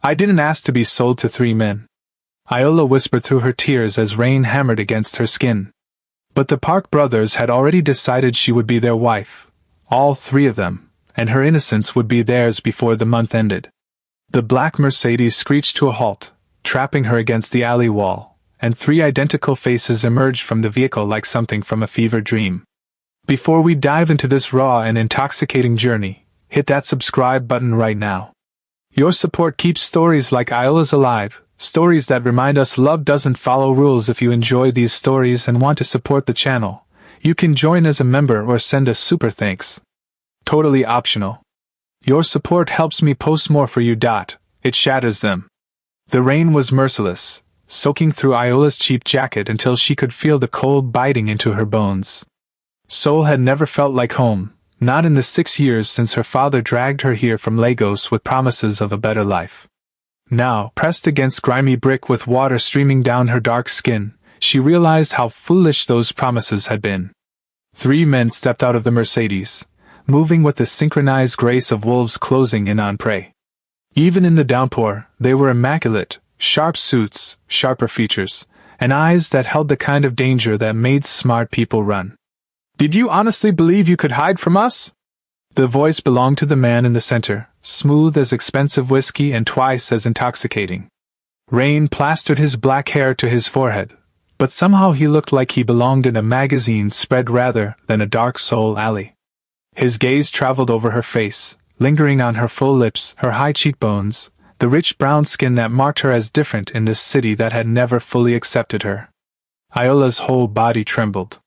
I didn't ask to be sold to 3 men. Iola whispered through her tears as rain hammered against her skin. But the Park brothers had already decided she would be their wife, all 3 of them, and her innocence would be theirs before the month ended. The black Mercedes screeched to a halt, trapping her against the alley wall, and 3 identical faces emerged from the vehicle like something from a fever dream. Before we dive into this raw and intoxicating journey, hit that subscribe button right now. Your support keeps stories like Iola's alive, stories that remind us love doesn't follow rules. If you enjoy these stories and want to support the channel, you can join as a member or send a super thanks. Totally optional. Your support helps me post more for you. It shatters them. The rain was merciless, soaking through Iola's cheap jacket until she could feel the cold biting into her bones. Seoul had never felt like home, not in the 6 years since her father dragged her here from Lagos with promises of a better life. Now, pressed against grimy brick with water streaming down her dark skin, she realized how foolish those promises had been. 3 men stepped out of the Mercedes, moving with the synchronized grace of wolves closing in on prey. Even in the downpour, they were immaculate, sharp suits, sharper features, and eyes that held the kind of danger that made smart people run. Did you honestly believe you could hide from us? The voice belonged to the man in the center, smooth as expensive whiskey and twice as intoxicating. Rain plastered his black hair to his forehead, but somehow he looked like he belonged in a magazine spread rather than a dark soul alley. His gaze traveled over her face, lingering on her full lips, her high cheekbones, the rich brown skin that marked her as different in this city that had never fully accepted her. Iola's whole body trembled.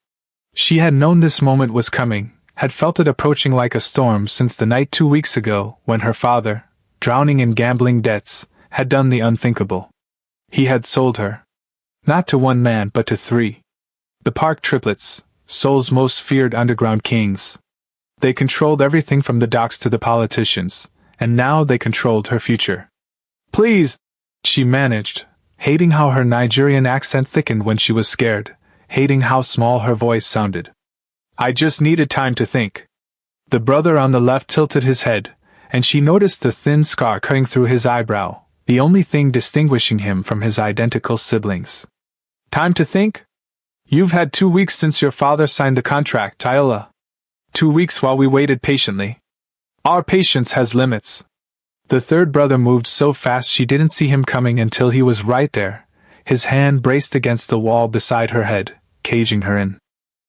She had known this moment was coming, had felt it approaching like a storm since the night 2 weeks ago when her father, drowning in gambling debts, had done the unthinkable. He had sold her. Not to 1 man but to 3. The Park triplets, Seoul's most feared underground kings. They controlled everything from the docks to the politicians, and now they controlled her future. Please, she managed, hating how her Nigerian accent thickened when she was scared, hating how small her voice sounded. I just needed time to think. The brother on the left tilted his head, and she noticed the thin scar cutting through his eyebrow, the only thing distinguishing him from his identical siblings. Time to think? You've had 2 weeks since your father signed the contract, Iola. 2 weeks while we waited patiently. Our patience has limits. The third brother moved so fast she didn't see him coming until he was right there, his hand braced against the wall beside her head, caging her in.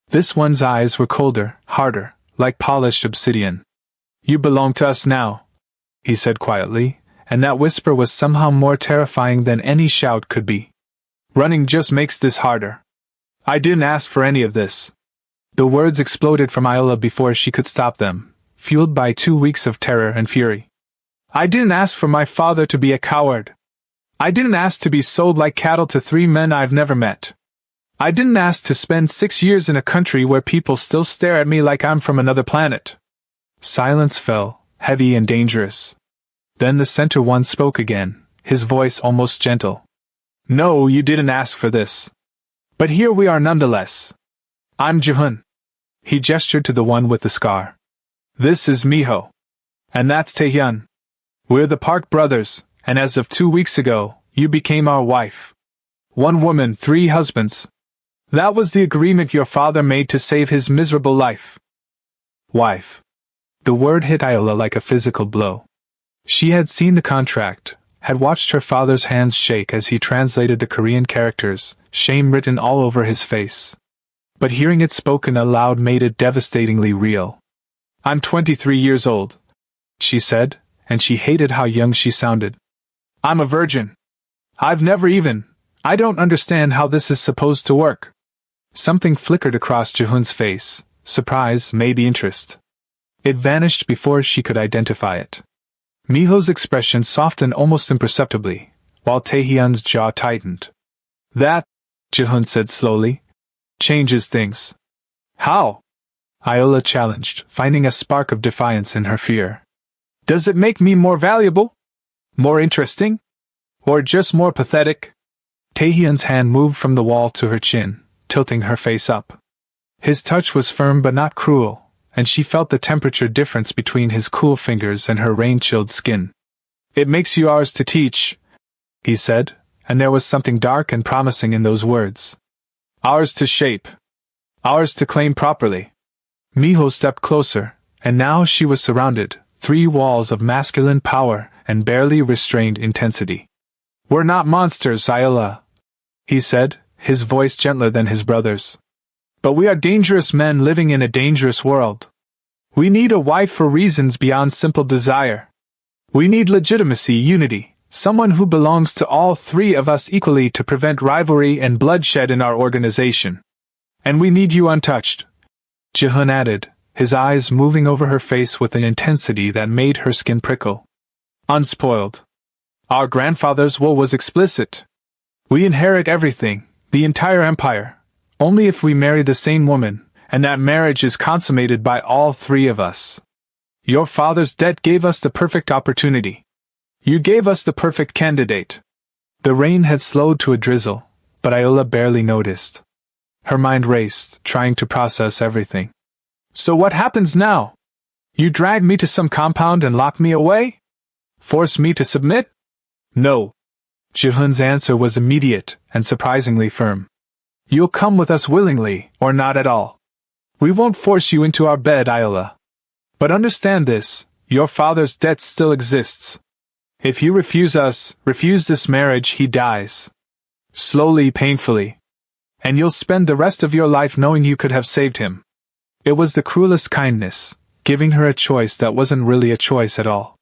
This one's eyes were colder, harder, like polished obsidian. You belong to us now, he said quietly, and that whisper was somehow more terrifying than any shout could be. Running just makes this harder. I didn't ask for any of this. The words exploded from Iola before she could stop them, fueled by 2 weeks of terror and fury. I didn't ask for my father to be a coward. I didn't ask to be sold like cattle to 3 men I've never met. I didn't ask to spend 6 years in a country where people still stare at me like I'm from another planet. Silence fell, heavy and dangerous. Then the center one spoke again, his voice almost gentle. No, you didn't ask for this. But here we are nonetheless. I'm Jihun. He gestured to the one with the scar. This is Miho. And that's Taehyun. We're the Park brothers, and as of 2 weeks ago, you became our wife. 1 woman, 3 husbands. That was the agreement your father made to save his miserable life. Wife. The word hit Iola like a physical blow. She had seen the contract, had watched her father's hands shake as he translated the Korean characters, shame written all over his face. But hearing it spoken aloud made it devastatingly real. I'm 23 years old, she said, and she hated how young she sounded. I'm a virgin. I don't understand how this is supposed to work. Something flickered across Jihun's face, surprise, maybe interest. It vanished before she could identify it. Miho's expression softened almost imperceptibly, while Taehyun's jaw tightened. That, Jihun said slowly, changes things. How? Iola challenged, finding a spark of defiance in her fear. Does it make me more valuable? More interesting? Or just more pathetic? Taehyun's hand moved from the wall to her chin, tilting her face up. His touch was firm but not cruel, and she felt the temperature difference between his cool fingers and her rain-chilled skin. It makes you ours to teach, he said, and there was something dark and promising in those words. Ours to shape. Ours to claim properly. Miho stepped closer, and now she was surrounded, 3 walls of masculine power and barely restrained intensity. We're not monsters, Ayala, he said, his voice gentler than his brother's. But we are dangerous men living in a dangerous world. We need a wife for reasons beyond simple desire. We need legitimacy, unity, someone who belongs to all 3 of us equally to prevent rivalry and bloodshed in our organization. And we need you untouched, Jihun added, his eyes moving over her face with an intensity that made her skin prickle. Unspoiled. Our grandfather's will was explicit. We inherit everything, the entire empire, only if we marry the same woman, and that marriage is consummated by all 3 of us. Your father's death gave us the perfect opportunity. You gave us the perfect candidate. The rain had slowed to a drizzle, but Ayala barely noticed. Her mind raced, trying to process everything. So what happens now? You drag me to some compound and lock me away? Force me to submit? No. Jihun's answer was immediate and surprisingly firm. You'll come with us willingly, or not at all. We won't force you into our bed, Ayala. But understand this, your father's debt still exists. If you refuse this marriage, he dies. Slowly, painfully. And you'll spend the rest of your life knowing you could have saved him. It was the cruelest kindness, giving her a choice that wasn't really a choice at all.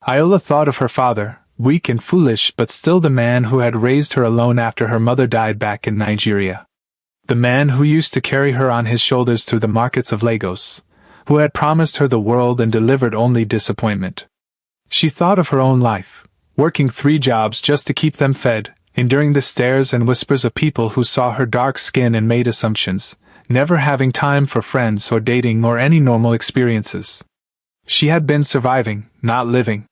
Ayala thought of her father, weak and foolish but still the man who had raised her alone after her mother died back in Nigeria. The man who used to carry her on his shoulders through the markets of Lagos, who had promised her the world and delivered only disappointment. She thought of her own life, working 3 jobs just to keep them fed, enduring the stares and whispers of people who saw her dark skin and made assumptions, never having time for friends or dating or any normal experiences. She had been surviving, not living.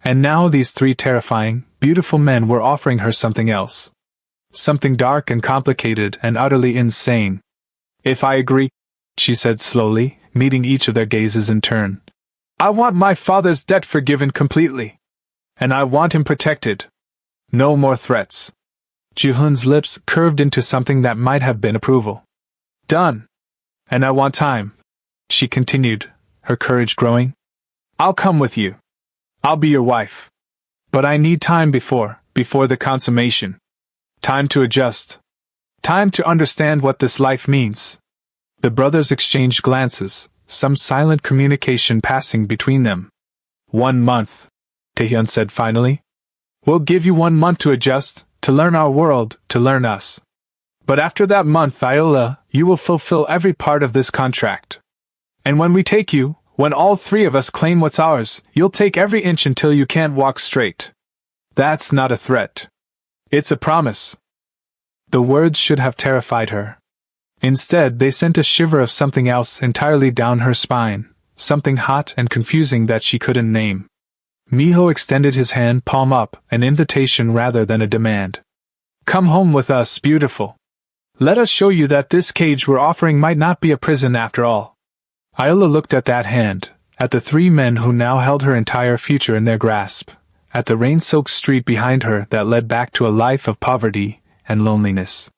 And now these 3 terrifying, beautiful men were offering her something else. Something dark and complicated and utterly insane. If I agree, she said slowly, meeting each of their gazes in turn. I want my father's debt forgiven completely. And I want him protected. No more threats. Jihun's lips curved into something that might have been approval. Done. And I want time, she continued, her courage growing. I'll come with you. I'll be your wife. But I need time before the consummation. Time to adjust. Time to understand what this life means. The brothers exchanged glances, some silent communication passing between them. 1 month, Taehyun said finally. We'll give you 1 month to adjust, to learn our world, to learn us. But after that month, Ayala, you will fulfill every part of this contract. And when we take you, when all 3 of us claim what's ours, you'll take every inch until you can't walk straight. That's not a threat. It's a promise. The words should have terrified her. Instead, they sent a shiver of something else entirely down her spine, something hot and confusing that she couldn't name. Miho extended his hand palm up, an invitation rather than a demand. Come home with us, beautiful. Let us show you that this cage we're offering might not be a prison after all. Ayala looked at that hand, at the 3 men who now held her entire future in their grasp, at the rain-soaked street behind her that led back to a life of poverty and loneliness.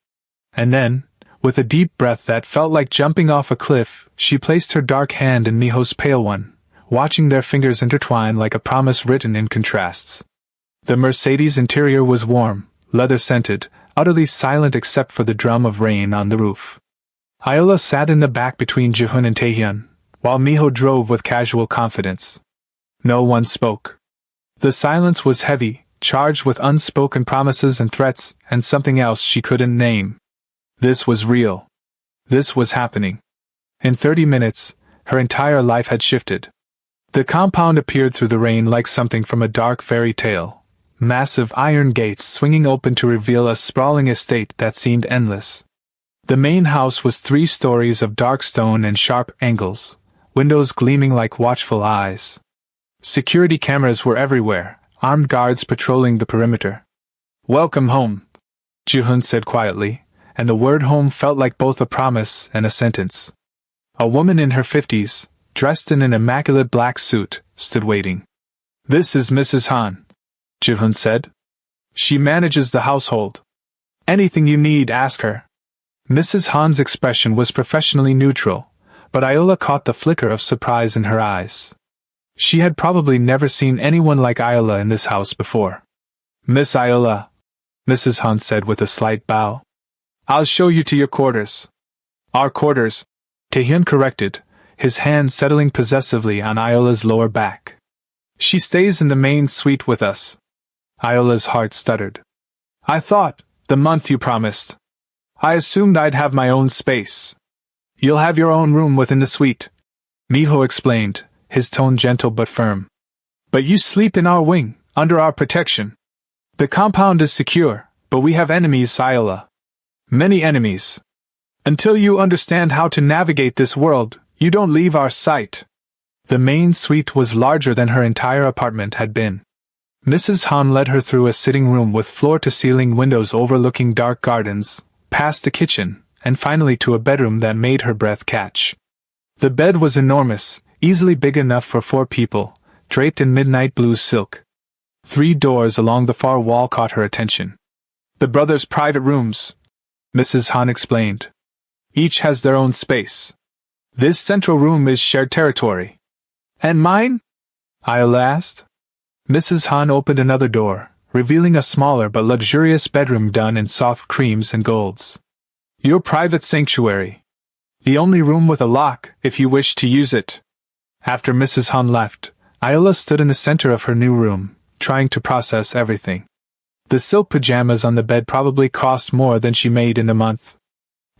And then, with a deep breath that felt like jumping off a cliff, she placed her dark hand in Miho's pale one, watching their fingers intertwine like a promise written in contrasts. The Mercedes interior was warm, leather-scented, utterly silent except for the drum of rain on the roof. Ayala sat in the back between Jihun and Taehyun, while Miho drove with casual confidence. No one spoke. The silence was heavy, charged with unspoken promises and threats, and something else she couldn't name. This was real. This was happening. In 30 minutes, her entire life had shifted. The compound appeared through the rain like something from a dark fairy tale, massive iron gates swinging open to reveal a sprawling estate that seemed endless. The main house was 3 stories of dark stone and sharp angles, windows gleaming like watchful eyes. Security cameras were everywhere, armed guards patrolling the perimeter. Welcome home, Jihun said quietly, and the word home felt like both a promise and a sentence. A woman in her 50s, dressed in an immaculate black suit, stood waiting. This is Mrs. Han, Ji-hun said. She manages the household. Anything you need, ask her. Mrs. Han's expression was professionally neutral, but Iola caught the flicker of surprise in her eyes. She had probably never seen anyone like Iola in this house before. Miss Iola, Mrs. Han said with a slight bow. I'll show you to your quarters. Our quarters, Taehyun corrected, his hand settling possessively on Iola's lower back. She stays in the main suite with us. Iola's heart stuttered. I thought, the month you promised. I assumed I'd have my own space. You'll have your own room within the suite, Miho explained, his tone gentle but firm. But you sleep in our wing, under our protection. The compound is secure, but we have enemies, Iola. Many enemies. Until you understand how to navigate this world, you don't leave our sight. The main suite was larger than her entire apartment had been. Mrs. Han led her through a sitting room with floor-to-ceiling windows overlooking dark gardens, past the kitchen, and finally to a bedroom that made her breath catch. The bed was enormous, easily big enough for 4 people, draped in midnight blue silk. 3 doors along the far wall caught her attention. The brothers' private rooms, Mrs. Han explained. Each has their own space. This central room is shared territory. And mine? Iola asked. Mrs. Han opened another door, revealing a smaller but luxurious bedroom done in soft creams and golds. Your private sanctuary. The only room with a lock, if you wish to use it. After Mrs. Han left, Iola stood in the center of her new room, trying to process everything. The silk pajamas on the bed probably cost more than she made in a month.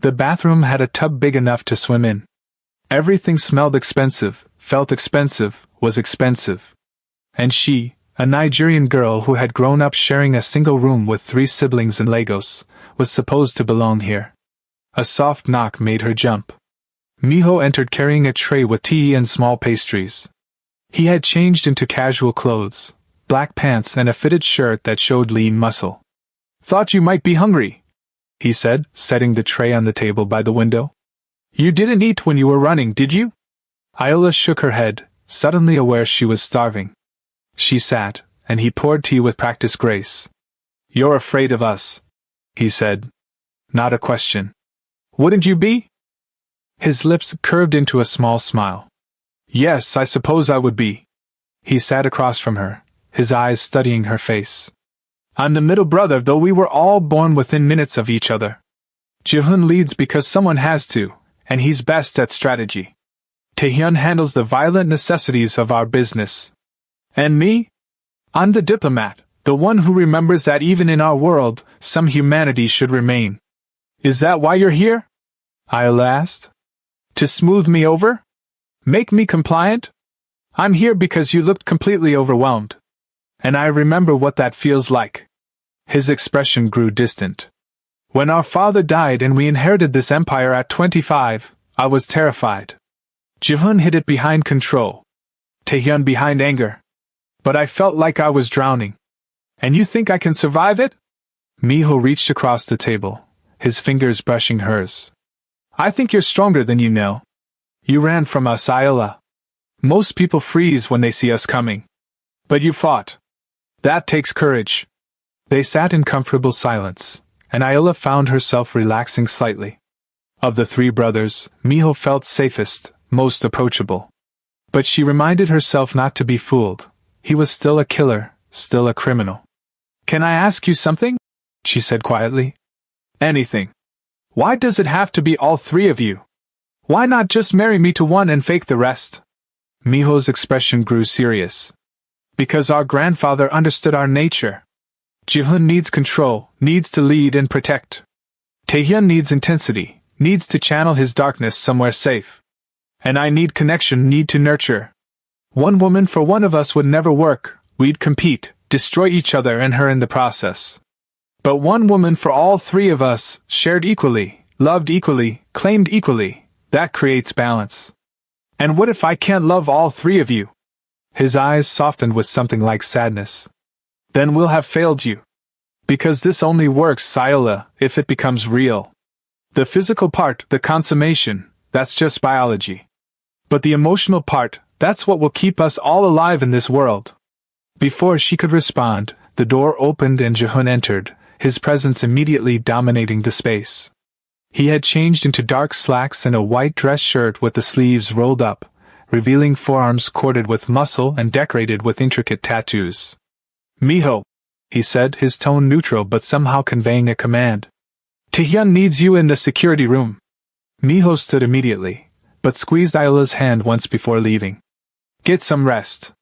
The bathroom had a tub big enough to swim in. Everything smelled expensive, felt expensive, was expensive. And she, a Nigerian girl who had grown up sharing a single room with 3 siblings in Lagos, was supposed to belong here. A soft knock made her jump. Miho entered carrying a tray with tea and small pastries. He had changed into casual clothes, black pants and a fitted shirt that showed lean muscle. Thought you might be hungry, he said, setting the tray on the table by the window. You didn't eat when you were running, did you? Iola shook her head, suddenly aware she was starving. She sat, and he poured tea with practiced grace. You're afraid of us, he said. Not a question. Wouldn't you be? His lips curved into a small smile. Yes, I suppose I would be. He sat across from her, his eyes studying her face. I'm the middle brother, though we were all born within minutes of each other. Ji-hun leads because someone has to, and he's best at strategy. Taehyun handles the violent necessities of our business. And me? I'm the diplomat, the one who remembers that even in our world, some humanity should remain. Is that why you're here? Iola asked. To smooth me over? Make me compliant? I'm here because you looked completely overwhelmed. And I remember what that feels like. His expression grew distant. When our father died and we inherited this empire at 25, I was terrified. Ji-hun hid it behind control. Taehyun behind anger. But I felt like I was drowning. And you think I can survive it? Miho reached across the table, his fingers brushing hers. I think you're stronger than you know. You ran from us, Iola. Most people freeze when they see us coming. But you fought. That takes courage. They sat in comfortable silence, and Iola found herself relaxing slightly. Of the 3 brothers, Miho felt safest, most approachable. But she reminded herself not to be fooled. He was still a killer, still a criminal. Can I ask you something? She said quietly. Anything. Why does it have to be all 3 of you? Why not just marry me to one and fake the rest? Miho's expression grew serious. Because our grandfather understood our nature. Ji-hun needs control, needs to lead and protect. Taehyun needs intensity, needs to channel his darkness somewhere safe. And I need connection, need to nurture. One woman for one of us would never work, we'd compete, destroy each other and her in the process. But one woman for all 3 of us, shared equally, loved equally, claimed equally, that creates balance. And what if I can't love all 3 of you? His eyes softened with something like sadness. Then we'll have failed you. Because this only works, Iola, if it becomes real. The physical part, the consummation, that's just biology. But the emotional part, that's what will keep us all alive in this world. Before she could respond, The door opened and Jehun entered, his presence immediately dominating the space. He had changed into dark slacks and a white dress shirt with the sleeves rolled up, revealing forearms corded with muscle and decorated with intricate tattoos. "Miho," he said, his tone neutral but somehow conveying a command. "Taehyun needs you in the security room." Miho stood immediately, but squeezed Iola's hand once before leaving. "Get some rest.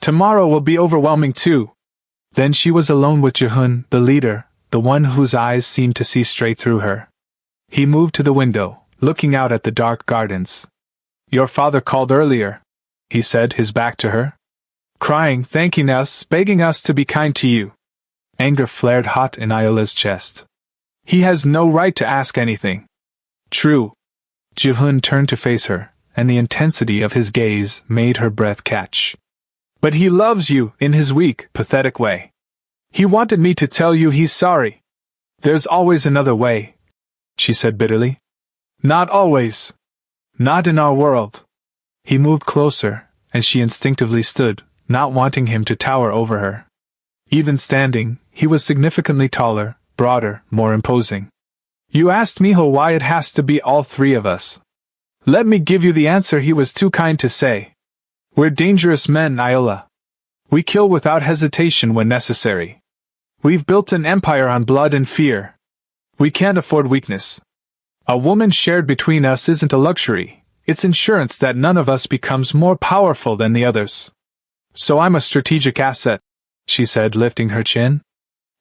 Tomorrow will be overwhelming too." Then she was alone with Jehun, the leader, the one whose eyes seemed to see straight through her. He moved to the window, looking out at the dark gardens. "Your father called earlier," he said, his back to her. "Crying, thanking us, begging us to be kind to you." Anger flared hot in Iola's chest. "He has no right to ask anything." "True." Jehun turned to face her, and the intensity of his gaze made her breath catch. "But he loves you, in his weak, pathetic way. He wanted me to tell you he's sorry." "There's always another way," she said bitterly. "Not always. Not in our world." He moved closer, and she instinctively stood, not wanting him to tower over her. Even standing, he was significantly taller, broader, more imposing. "You asked Miho why it has to be all three of us. Let me give you the answer he was too kind to say. We're dangerous men, Iola. We kill without hesitation when necessary. We've built an empire on blood and fear. We can't afford weakness. A woman shared between us isn't a luxury, it's insurance that none of us becomes more powerful than the others. So I'm a strategic asset," she said, lifting her chin.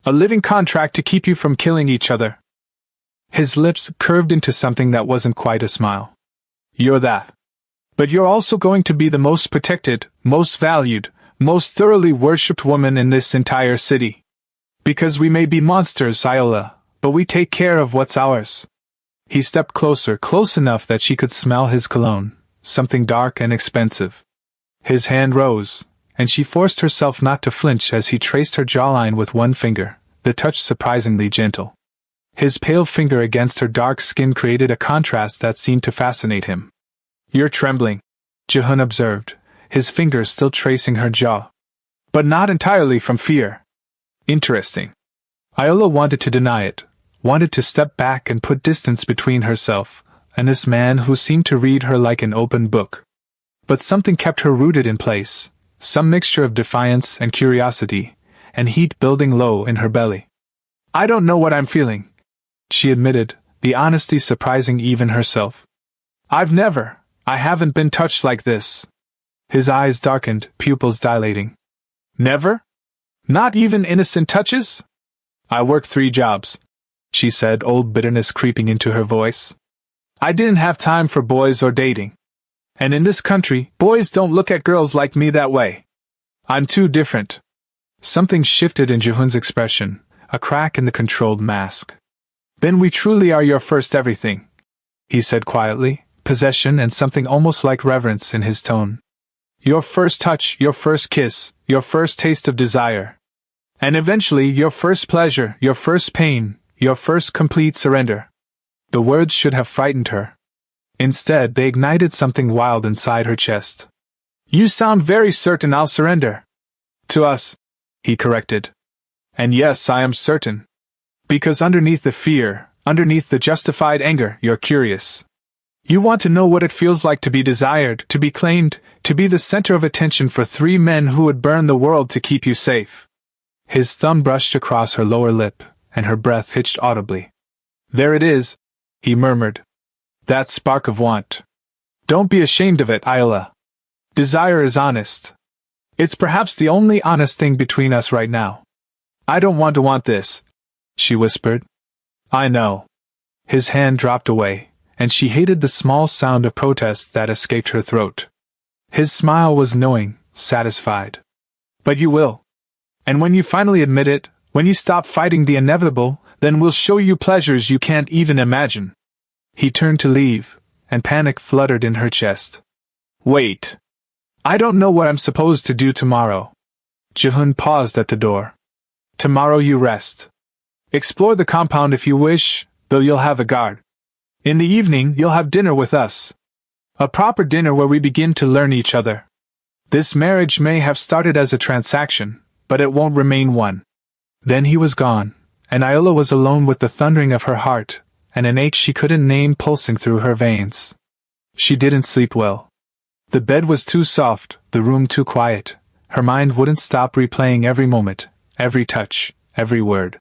"A living contract to keep you from killing each other." His lips curved into something that wasn't quite a smile. "You're that. But you're also going to be the most protected, most valued, most thoroughly worshipped woman in this entire city. Because we may be monsters, Iola, but we take care of what's ours." He stepped closer, close enough that she could smell his cologne, something dark and expensive. His hand rose, and she forced herself not to flinch as he traced her jawline with one finger, the touch surprisingly gentle. His pale finger against her dark skin created a contrast that seemed to fascinate him. "You're trembling," Jehun observed, his fingers still tracing her jaw. "But not entirely from fear." "Interesting." Iola wanted to deny it, wanted to step back and put distance between herself and this man who seemed to read her like an open book. But something kept her rooted in place, some mixture of defiance and curiosity, and heat building low in her belly. "I don't know what I'm feeling," she admitted, the honesty surprising even herself. I haven't been touched like this." His eyes darkened, pupils dilating. "Never? Not even innocent touches?" "I work 3 jobs," she said, old bitterness creeping into her voice. "I didn't have time for boys or dating. And in this country, boys don't look at girls like me that way. I'm too different." Something shifted in Jehun's expression, a crack in the controlled mask. "Then we truly are your first everything," he said quietly, possession and something almost like reverence in his tone. "Your first touch, your first kiss, your first taste of desire. And eventually your first pleasure, your first pain, your first complete surrender." The words should have frightened her. Instead, they ignited something wild inside her chest. "You sound very certain I'll surrender." "To us," he corrected. "And yes, I am certain. Because underneath the fear, underneath the justified anger, you're curious. You want to know what it feels like to be desired, to be claimed, to be the center of attention for 3 men who would burn the world to keep you safe." His thumb brushed across her lower lip, and her breath hitched audibly. "There it is," he murmured. "That spark of want. Don't be ashamed of it, Iola. Desire is honest. It's perhaps the only honest thing between us right now." "I don't want to want this," she whispered. "I know." His hand dropped away, and she hated the small sound of protest that escaped her throat. His smile was knowing, satisfied. "But you will. And when you finally admit it, when you stop fighting the inevitable, then we'll show you pleasures you can't even imagine." He turned to leave, and panic fluttered in her chest. "Wait. I don't know what I'm supposed to do tomorrow." Jehun paused at the door. "Tomorrow you rest. Explore the compound if you wish, though you'll have a guard. In the evening you'll have dinner with us. A proper dinner where we begin to learn each other. This marriage may have started as a transaction, but it won't remain one." Then he was gone, and Iola was alone with the thundering of her heart, and an ache she couldn't name pulsing through her veins. She didn't sleep well. The bed was too soft, the room too quiet. Her mind wouldn't stop replaying every moment, every touch, every word.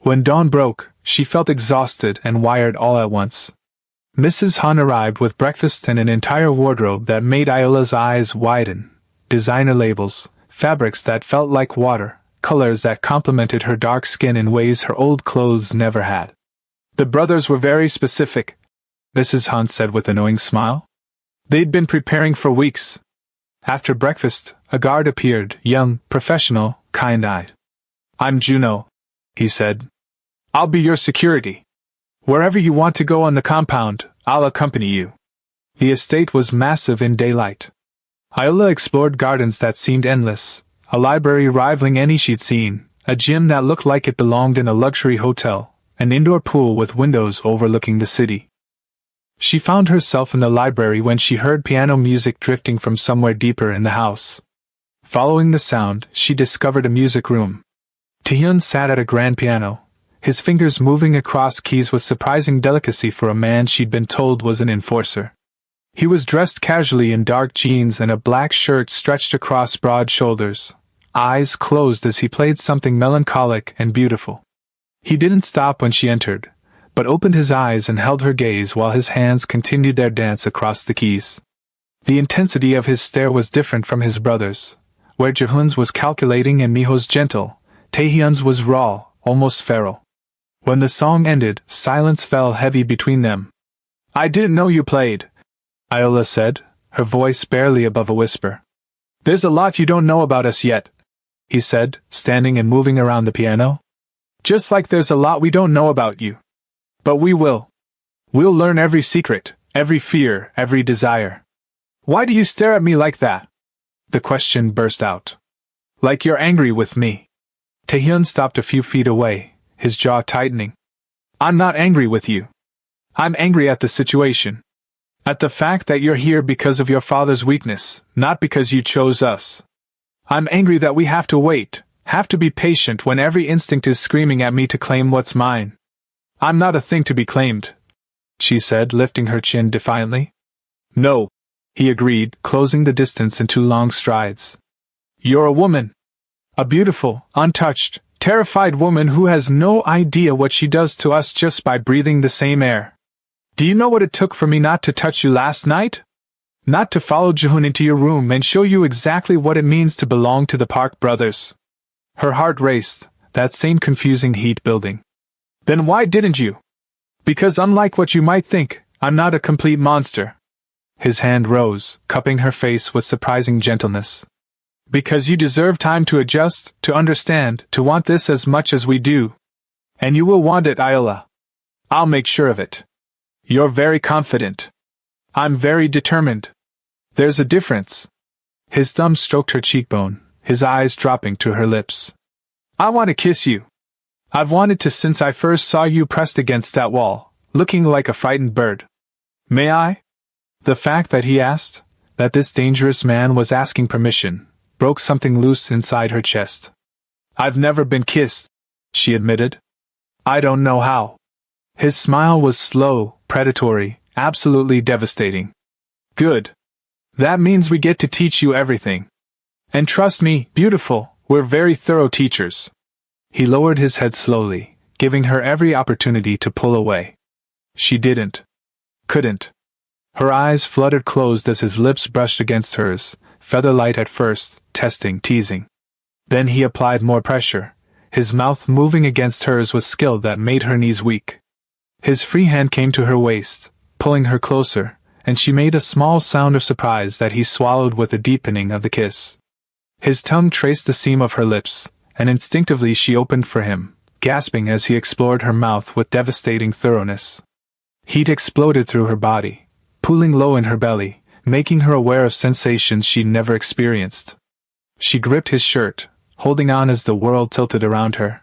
When dawn broke, she felt exhausted and wired all at once. Mrs. Han arrived with breakfast and an entire wardrobe that made Iola's eyes widen. Designer labels, fabrics that felt like water, colors that complemented her dark skin in ways her old clothes never had. The brothers were very specific, Mrs. Han said with a knowing smile. They'd been preparing for weeks. After breakfast, a guard appeared, young, professional, kind-eyed. I'm Juno, he said. I'll be your security. Wherever you want to go on the compound, I'll accompany you. The estate was massive in daylight. Iola explored gardens that seemed endless, a library rivaling any she'd seen, a gym that looked like it belonged in a luxury hotel, an indoor pool with windows overlooking the city. She found herself in the library when she heard piano music drifting from somewhere deeper in the house. Following the sound, she discovered a music room. Taehyun sat at a grand piano, his fingers moving across keys with surprising delicacy for a man she'd been told was an enforcer. He was dressed casually in dark jeans and a black shirt stretched across broad shoulders, eyes closed as he played something melancholic and beautiful. He didn't stop when she entered, but opened his eyes and held her gaze while his hands continued their dance across the keys. The intensity of his stare was different from his brother's, where Jaehoon's was calculating and Miho's gentle. Taehyun's was raw, almost feral. When the song ended, silence fell heavy between them. I didn't know you played, Iola said, her voice barely above a whisper. There's a lot you don't know about us yet, he said, standing and moving around the piano. Just like there's a lot we don't know about you. But we will. We'll learn every secret, every fear, every desire. Why do you stare at me like that? The question burst out. Like you're angry with me. Taehyun stopped a few feet away, his jaw tightening. I'm not angry with you. I'm angry at the situation. At the fact that you're here because of your father's weakness, not because you chose us. I'm angry that we have to wait, have to be patient when every instinct is screaming at me to claim what's mine. I'm not a thing to be claimed, she said, lifting her chin defiantly. No, he agreed, closing the distance in 2 long strides. You're a woman. A beautiful, untouched, terrified woman who has no idea what she does to us just by breathing the same air. Do you know what it took for me not to touch you last night? Not to follow Jaehoon into your room and show you exactly what it means to belong to the Park brothers. Her heart raced, that same confusing heat building. Then why didn't you? Because unlike what you might think, I'm not a complete monster. His hand rose, cupping her face with surprising gentleness. Because you deserve time to adjust, to understand, to want this as much as we do. And you will want it, Iola. I'll make sure of it. You're very confident. I'm very determined. There's a difference. His thumb stroked her cheekbone, his eyes dropping to her lips. I want to kiss you. I've wanted to since I first saw you pressed against that wall, looking like a frightened bird. May I? The fact that he asked, that this dangerous man was asking permission, broke something loose inside her chest. I've never been kissed, she admitted. I don't know how. His smile was slow, predatory, absolutely devastating. Good. That means we get to teach you everything. And trust me, beautiful, we're very thorough teachers. He lowered his head slowly, giving her every opportunity to pull away. She didn't. Couldn't. Her eyes fluttered closed as his lips brushed against hers, feather-light at first, testing, teasing. Then he applied more pressure, his mouth moving against hers with skill that made her knees weak. His free hand came to her waist, pulling her closer, and she made a small sound of surprise that he swallowed with a deepening of the kiss. His tongue traced the seam of her lips, and instinctively she opened for him, gasping as he explored her mouth with devastating thoroughness. Heat exploded through her body, pooling low in her belly, making her aware of sensations she'd never experienced. She gripped his shirt, holding on as the world tilted around her.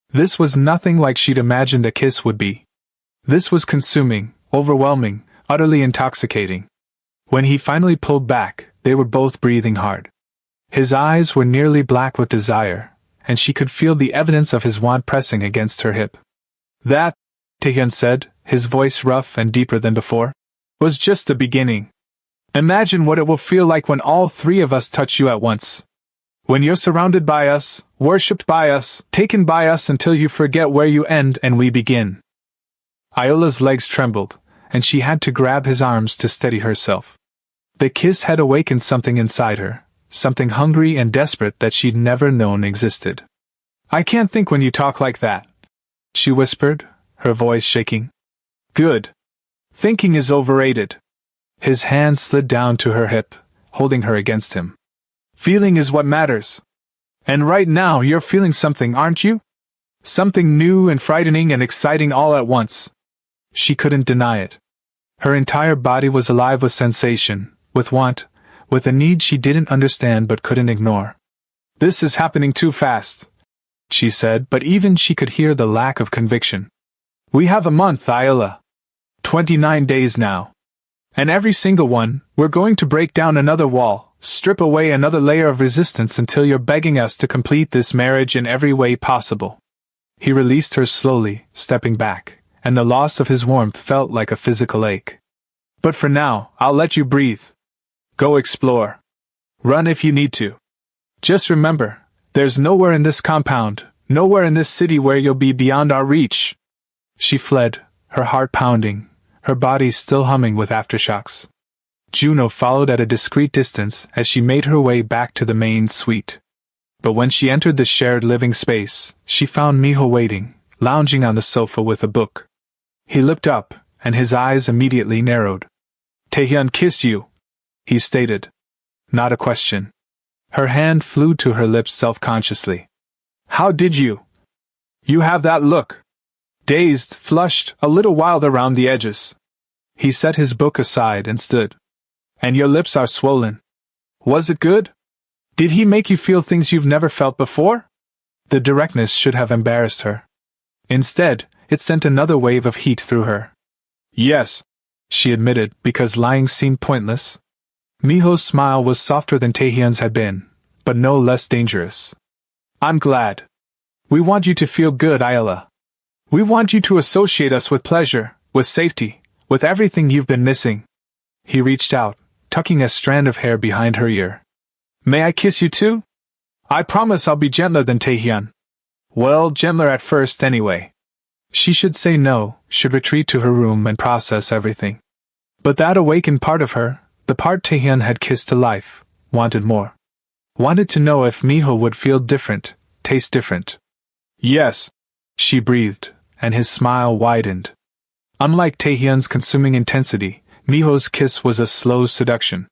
This was nothing like she'd imagined a kiss would be. This was consuming, overwhelming, utterly intoxicating. When he finally pulled back, they were both breathing hard. His eyes were nearly black with desire, and she could feel the evidence of his want pressing against her hip. That, Taehyun said, his voice rough and deeper than before, was just the beginning. Imagine what it will feel like when all three of us touch you at once. When you're surrounded by us, worshipped by us, taken by us until you forget where you end and we begin. Iola's legs trembled, and she had to grab his arms to steady herself. The kiss had awakened something inside her, something hungry and desperate that she'd never known existed. I can't think when you talk like that, she whispered, her voice shaking. Good. Thinking is overrated. His hand slid down to her hip, holding her against him. Feeling is what matters. And right now you're feeling something, aren't you? Something new and frightening and exciting all at once. She couldn't deny it. Her entire body was alive with sensation, with want, with a need she didn't understand but couldn't ignore. This is happening too fast, she said, but even she could hear the lack of conviction. We have a month, Iola. 29 days now. And every single one, we're going to break down another wall, strip away another layer of resistance until you're begging us to complete this marriage in every way possible. He released her slowly, stepping back, and the loss of his warmth felt like a physical ache. But for now, I'll let you breathe. Go explore. Run if you need to. Just remember, there's nowhere in this compound, nowhere in this city where you'll be beyond our reach. She fled, her heart pounding, her body still humming with aftershocks. Juno followed at a discreet distance as she made her way back to the main suite. But when she entered the shared living space, she found Miho waiting, lounging on the sofa with a book. He looked up, and his eyes immediately narrowed. Taehyun kissed you, he stated. Not a question. Her hand flew to her lips self-consciously. How did you? You have that look. Dazed, flushed, a little wild around the edges. He set his book aside and stood. And your lips are swollen. Was it good? Did he make you feel things you've never felt before? The directness should have embarrassed her. Instead, it sent another wave of heat through her. Yes, she admitted, because lying seemed pointless. Miho's smile was softer than Taehyun's had been, but no less dangerous. I'm glad. We want you to feel good, Iola. We want you to associate us with pleasure, with safety, with everything you've been missing. He reached out, tucking a strand of hair behind her ear. May I kiss you too? I promise I'll be gentler than Taehyun. Well, gentler at first anyway. She should say no, should retreat to her room and process everything. But that awakened part of her, the part Taehyun had kissed to life, wanted more. Wanted to know if Miho would feel different, taste different. Yes, she breathed, and his smile widened. Unlike Taehyun's consuming intensity, Miho's kiss was a slow seduction.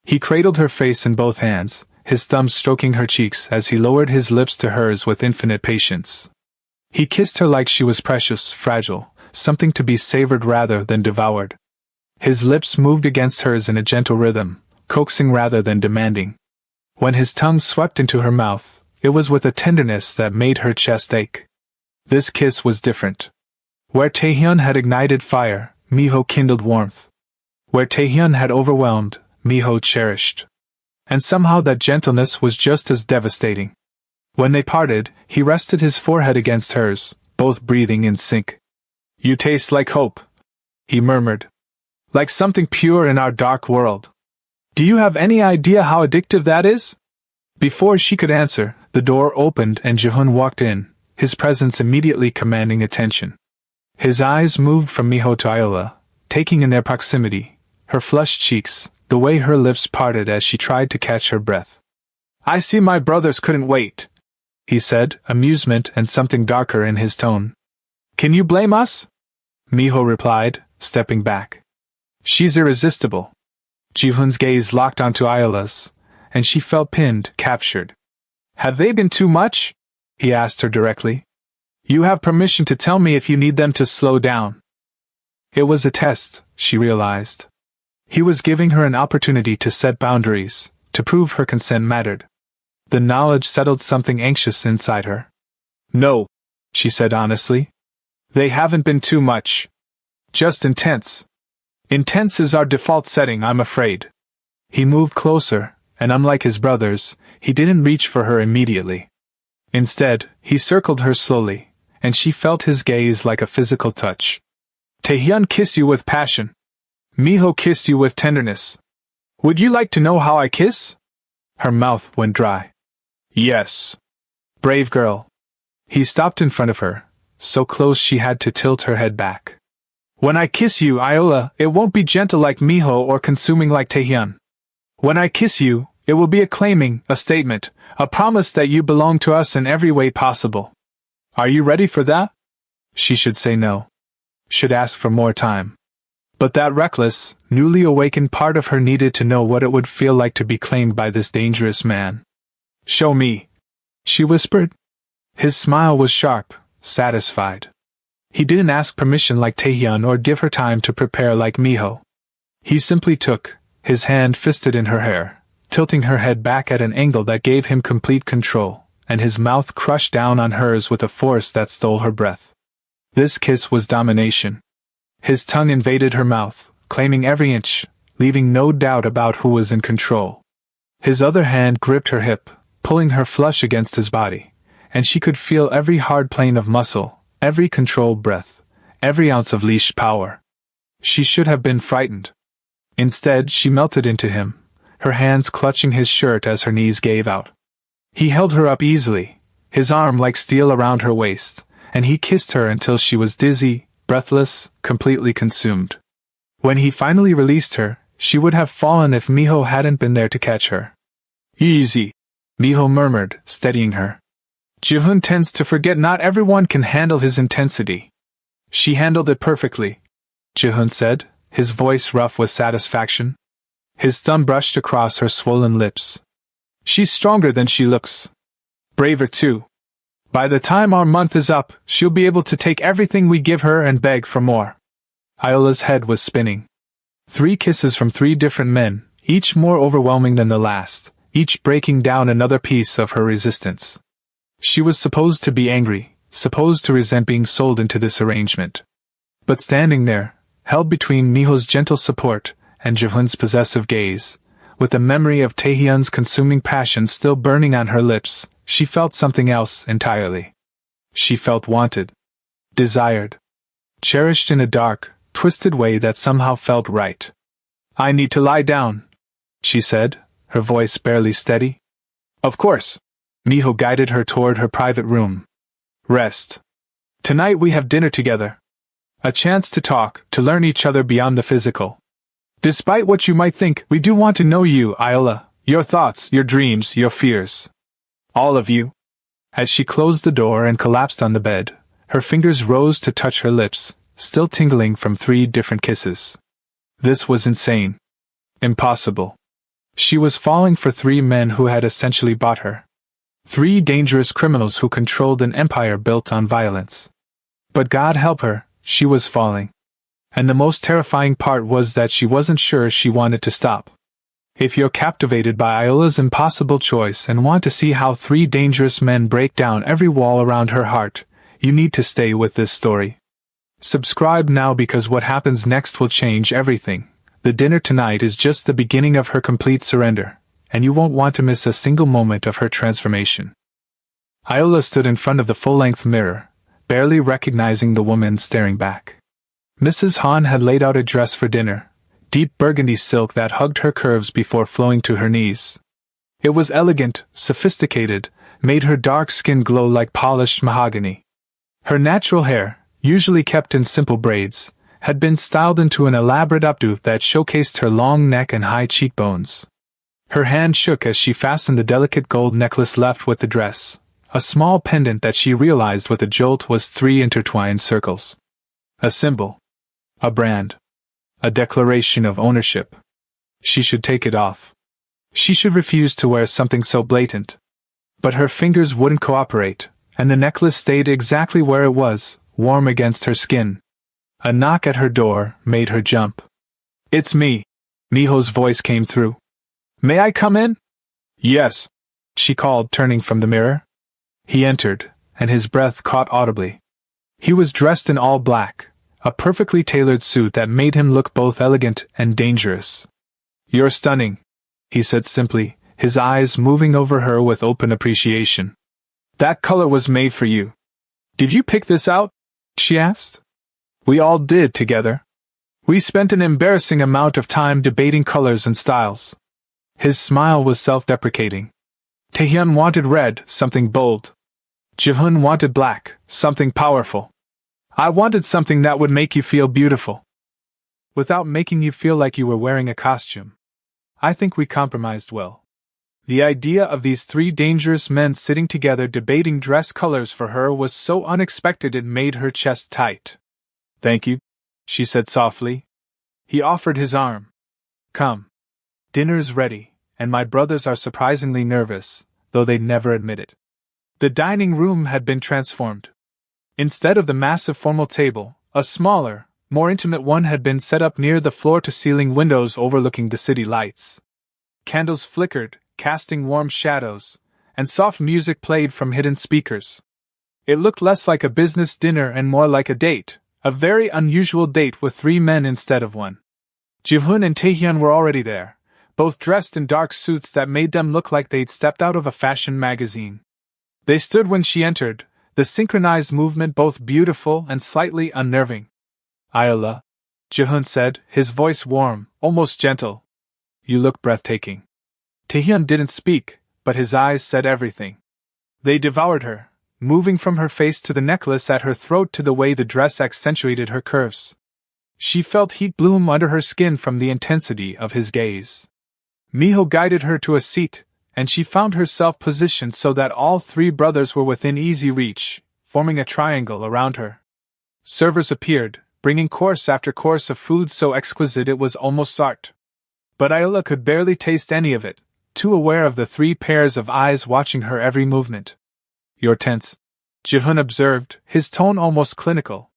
He cradled her face in both hands, his thumbs stroking her cheeks as he lowered his lips to hers with infinite patience. He kissed her like she was precious, fragile, something to be savored rather than devoured. His lips moved against hers in a gentle rhythm, coaxing rather than demanding. When his tongue swept into her mouth, it was with a tenderness that made her chest ache. This kiss was different. Where Taehyun had ignited fire, Miho kindled warmth. Where Taehyun had overwhelmed, Miho cherished. And somehow that gentleness was just as devastating. When they parted, he rested his forehead against hers, both breathing in sync. You taste like hope, he murmured. Like something pure in our dark world. Do you have any idea how addictive that is? Before she could answer, the door opened and Jihun walked in, his presence immediately commanding attention. His eyes moved from Miho to Iola, taking in their proximity, her flushed cheeks, the way her lips parted as she tried to catch her breath. I see my brothers couldn't wait, he said, amusement and something darker in his tone. Can you blame us? Miho replied, stepping back. She's irresistible. Jihun's gaze locked onto Iola's, and she felt pinned, captured. Have they been too much? He asked her directly. You have permission to tell me if you need them to slow down. It was a test, she realized. He was giving her an opportunity to set boundaries, to prove her consent mattered. The knowledge settled something anxious inside her. No, she said honestly. They haven't been too much. Just intense. Intense is our default setting, I'm afraid. He moved closer, and unlike his brothers, he didn't reach for her immediately. Instead, he circled her slowly, and she felt his gaze like a physical touch. Taehyun kissed you with passion. Miho kissed you with tenderness. Would you like to know how I kiss? Her mouth went dry. Yes. Brave girl. He stopped in front of her, so close she had to tilt her head back. When I kiss you, Iola, it won't be gentle like Miho or consuming like Taehyun. When I kiss you, it will be a claiming, a statement, a promise that you belong to us in every way possible. Are you ready for that? She should say no. Should ask for more time. But that reckless, newly awakened part of her needed to know what it would feel like to be claimed by this dangerous man. Show me, she whispered. His smile was sharp, satisfied. He didn't ask permission like Taehyun or give her time to prepare like Miho. He simply took, his hand fisted in her hair, tilting her head back at an angle that gave him complete control, and his mouth crushed down on hers with a force that stole her breath. This kiss was domination. His tongue invaded her mouth, claiming every inch, leaving no doubt about who was in control. His other hand gripped her hip, pulling her flush against his body, and she could feel every hard plane of muscle, every controlled breath, every ounce of leash power. She should have been frightened. Instead, she melted into him, her hands clutching his shirt as her knees gave out. He held her up easily, his arm like steel around her waist, and he kissed her until she was dizzy, breathless, completely consumed. When he finally released her, she would have fallen if Miho hadn't been there to catch her. Easy, Miho murmured, steadying her. Jihoon tends to forget not everyone can handle his intensity. She handled it perfectly, Jihoon said, his voice rough with satisfaction. His thumb brushed across her swollen lips. She's stronger than she looks. Braver too. By the time our month is up, she'll be able to take everything we give her and beg for more. Iola's head was spinning. 3 kisses from 3 different men, each more overwhelming than the last, each breaking down another piece of her resistance. She was supposed to be angry, supposed to resent being sold into this arrangement. But standing there, held between Miho's gentle support and Jihoon's possessive gaze, with the memory of Taehyun's consuming passion still burning on her lips, she felt something else entirely. She felt wanted, desired, cherished in a dark, twisted way that somehow felt right. I need to lie down, she said, her voice barely steady. Of course. Miho guided her toward her private room. Rest. Tonight we have dinner together. A chance to talk, to learn each other beyond the physical. Despite what you might think, we do want to know you, Iola, your thoughts, your dreams, your fears. All of you. As she closed the door and collapsed on the bed, her fingers rose to touch her lips, still tingling from 3 different kisses. This was insane. Impossible. She was falling for 3 men who had essentially bought her. 3 dangerous criminals who controlled an empire built on violence. But God help her, she was falling. And the most terrifying part was that she wasn't sure she wanted to stop. If you're captivated by Iola's impossible choice and want to see how 3 dangerous men break down every wall around her heart, you need to stay with this story. Subscribe now because what happens next will change everything. The dinner tonight is just the beginning of her complete surrender, and you won't want to miss a single moment of her transformation. Iola stood in front of the full-length mirror, barely recognizing the woman staring back. Mrs. Han had laid out a dress for dinner, deep burgundy silk that hugged her curves before flowing to her knees. It was elegant, sophisticated, made her dark skin glow like polished mahogany. Her natural hair, usually kept in simple braids, had been styled into an elaborate updo that showcased her long neck and high cheekbones. Her hand shook as she fastened the delicate gold necklace left with the dress, a small pendant that she realized with a jolt was 3 intertwined circles. A symbol. A brand. A declaration of ownership. She should take it off. She should refuse to wear something so blatant. But her fingers wouldn't cooperate, and the necklace stayed exactly where it was, warm against her skin. A knock at her door made her jump. It's me. Miho's voice came through. May I come in? Yes, she called, turning from the mirror. He entered, and his breath caught audibly. He was dressed in all black, a perfectly tailored suit that made him look both elegant and dangerous. You're stunning, he said simply, his eyes moving over her with open appreciation. That color was made for you. Did you pick this out? She asked. We all did together. We spent an embarrassing amount of time debating colors and styles. His smile was self-deprecating. Taehyun wanted red, something bold. Jihoon wanted black, something powerful. I wanted something that would make you feel beautiful, without making you feel like you were wearing a costume. I think we compromised well. The idea of these three dangerous men sitting together debating dress colors for her was so unexpected it made her chest tight. Thank you, she said softly. He offered his arm. Come. Dinner's ready, and my brothers are surprisingly nervous, though they'd never admit it. The dining room had been transformed. Instead of the massive formal table, a smaller, more intimate one had been set up near the floor-to-ceiling windows overlooking the city lights. Candles flickered, casting warm shadows, and soft music played from hidden speakers. It looked less like a business dinner and more like a date, a very unusual date with three men instead of one. Jihoon and Taehyun were already there, both dressed in dark suits that made them look like they'd stepped out of a fashion magazine. They stood when she entered, the synchronized movement both beautiful and slightly unnerving. Ayala, Jihoon said, his voice warm, almost gentle. You look breathtaking. Taehyun didn't speak, but his eyes said everything. They devoured her, moving from her face to the necklace at her throat to the way the dress accentuated her curves. She felt heat bloom under her skin from the intensity of his gaze. Miho guided her to a seat, and she found herself positioned so that all three brothers were within easy reach, forming a triangle around her. Servers appeared, bringing course after course of food so exquisite it was almost art. But Ayala could barely taste any of it, too aware of the three pairs of eyes watching her every movement. You're tense, Jihoon observed, his tone almost clinical.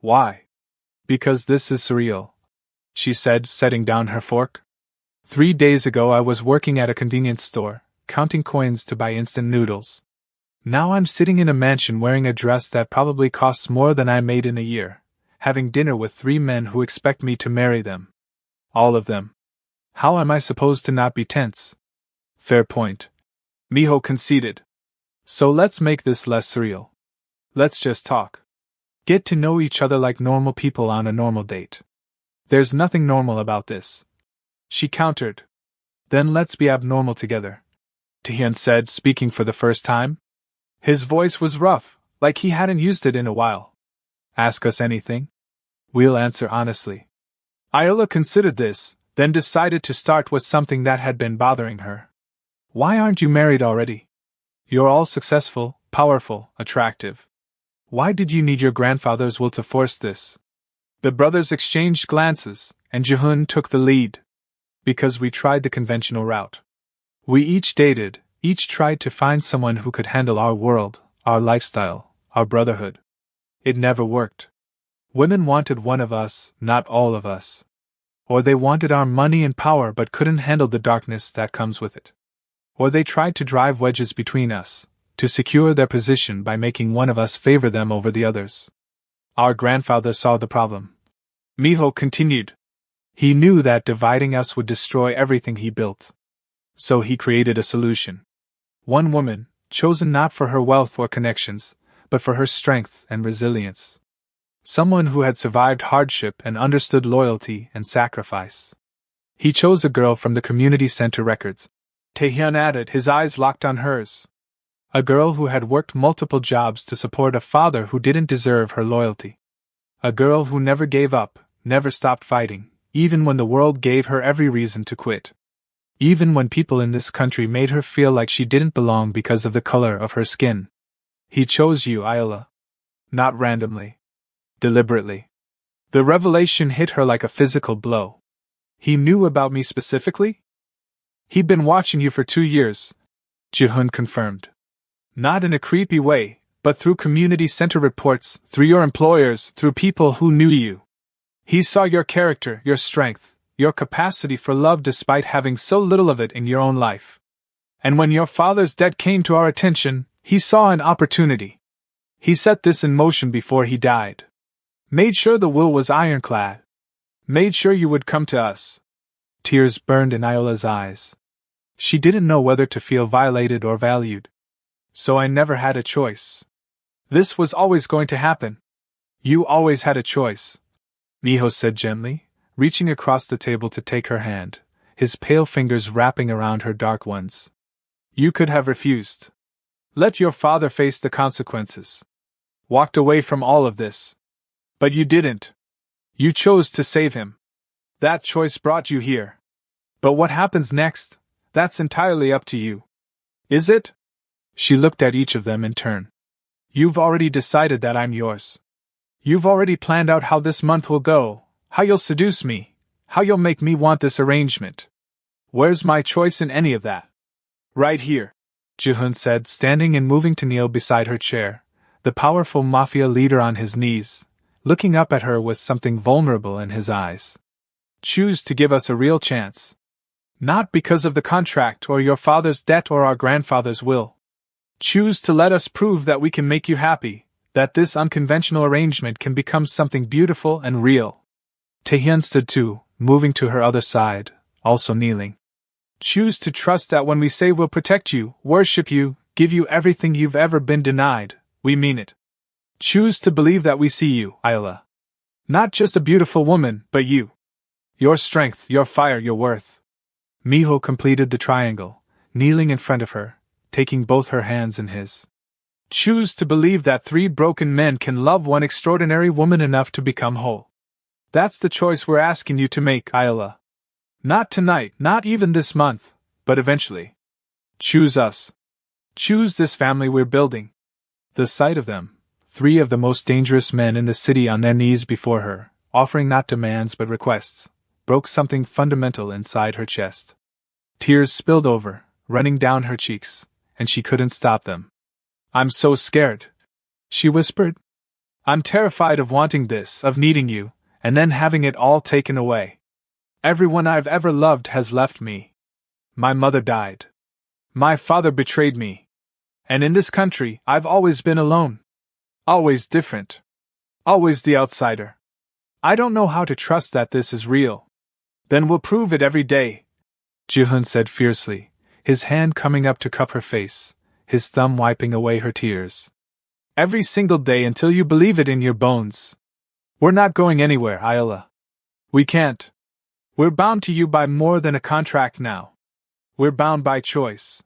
Why? Because this is surreal, she said, setting down her fork. 3 days ago I was working at a convenience store, counting coins to buy instant noodles. Now I'm sitting in a mansion wearing a dress that probably costs more than I made in a year, having dinner with 3 men who expect me to marry them. All of them. How am I supposed to not be tense? Fair point, Miho conceded. So let's make this less surreal. Let's just talk. Get to know each other like normal people on a normal date. There's nothing normal about this, she countered. Then let's be abnormal together, Taehyun said, speaking for the first time. His voice was rough, like he hadn't used it in a while. Ask us anything. We'll answer honestly. Ayala considered this, then decided to start with something that had been bothering her. Why aren't you married already? You're all successful, powerful, attractive. Why did you need your grandfather's will to force this? The brothers exchanged glances, and Jihoon took the lead. Because we tried the conventional route. We each dated, each tried to find someone who could handle our world, our lifestyle, our brotherhood. It never worked. Women wanted one of us, not all of us. Or they wanted our money and power but couldn't handle the darkness that comes with it. Or they tried to drive wedges between us, to secure their position by making one of us favor them over the others. Our grandfather saw the problem. Miho continued. He knew that dividing us would destroy everything he built. So he created a solution. One woman, chosen not for her wealth or connections, but for her strength and resilience. Someone who had survived hardship and understood loyalty and sacrifice. He chose a girl from the community center records. Taehyun added, his eyes locked on hers. A girl who had worked multiple jobs to support a father who didn't deserve her loyalty. A girl who never gave up, never stopped fighting, even when the world gave her every reason to quit. Even when people in this country made her feel like she didn't belong because of the color of her skin. He chose you, Ayala. Not randomly. Deliberately. The revelation hit her like a physical blow. He knew about me specifically? He'd been watching you for 2 years, Jihoon confirmed. Not in a creepy way, but through community center reports, through your employers, through people who knew you. He saw your character, your strength, your capacity for love despite having so little of it in your own life. And when your father's death came to our attention, he saw an opportunity. He set this in motion before he died. Made sure the will was ironclad. Made sure you would come to us. Tears burned in Ayala's eyes. She didn't know whether to feel violated or valued. So I never had a choice. This was always going to happen. You always had a choice, Miho said gently, reaching across the table to take her hand, his pale fingers wrapping around her dark ones. You could have refused. Let your father face the consequences. Walked away from all of this. But you didn't. You chose to save him. That choice brought you here. But what happens next, that's entirely up to you. Is it? She looked at each of them in turn. You've already decided that I'm yours. You've already planned out how this month will go, how you'll seduce me, how you'll make me want this arrangement. Where's my choice in any of that? Right here, Ji-hoon said, standing and moving to kneel beside her chair, the powerful mafia leader on his knees, looking up at her with something vulnerable in his eyes. Choose to give us a real chance. Not because of the contract or your father's debt or our grandfather's will. Choose to let us prove that we can make you happy, that this unconventional arrangement can become something beautiful and real. Taehyun stood too, moving to her other side, also kneeling. Choose to trust that when we say we'll protect you, worship you, give you everything you've ever been denied, we mean it. Choose to believe that we see you, Ayla. Not just a beautiful woman, but you. Your strength, your fire, your worth. Miho completed the triangle, kneeling in front of her, taking both her hands in his. Choose to believe that 3 broken men can love one extraordinary woman enough to become whole. That's the choice we're asking you to make, Ayla. Not tonight, not even this month, but eventually. Choose us. Choose this family we're building. The sight of them, 3 of the most dangerous men in the city on their knees before her, offering not demands but requests, broke something fundamental inside her chest. Tears spilled over, running down her cheeks, and she couldn't stop them. I'm so scared, she whispered. I'm terrified of wanting this, of needing you, and then having it all taken away. Everyone I've ever loved has left me. My mother died. My father betrayed me. And in this country, I've always been alone. Always different. Always the outsider. I don't know how to trust that this is real. Then we'll prove it every day, Ji-hoon said fiercely, his hand coming up to cup her face, his thumb wiping away her tears. Every single day until you believe it in your bones. We're not going anywhere, Ayla. We can't. We're bound to you by more than a contract now. We're bound by choice.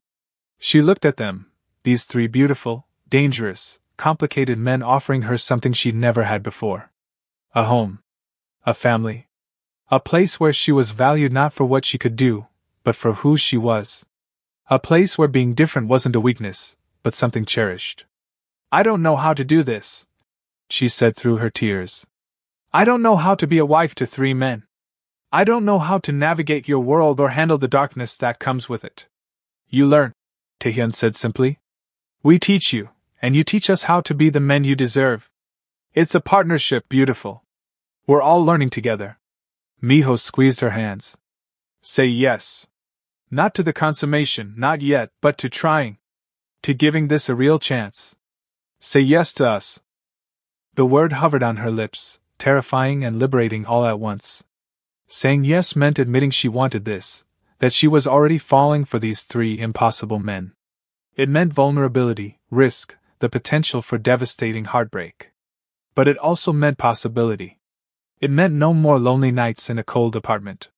She looked at them, these 3 beautiful, dangerous, complicated men offering her something she'd never had before. A home. A family. A place where she was valued not for what she could do, but for who she was. A place where being different wasn't a weakness, but something cherished. I don't know how to do this, she said through her tears. I don't know how to be a wife to 3 men. I don't know how to navigate your world or handle the darkness that comes with it. You learn, Taehyun said simply. We teach you, and you teach us how to be the men you deserve. It's a partnership, beautiful. We're all learning together. Miho squeezed her hands. Say yes. Not to the consummation, not yet, but to trying. To giving this a real chance. Say yes to us. The word hovered on her lips, terrifying and liberating all at once. Saying yes meant admitting she wanted this, that she was already falling for these 3 impossible men. It meant vulnerability, risk, the potential for devastating heartbreak. But it also meant possibility. It meant no more lonely nights in a cold apartment.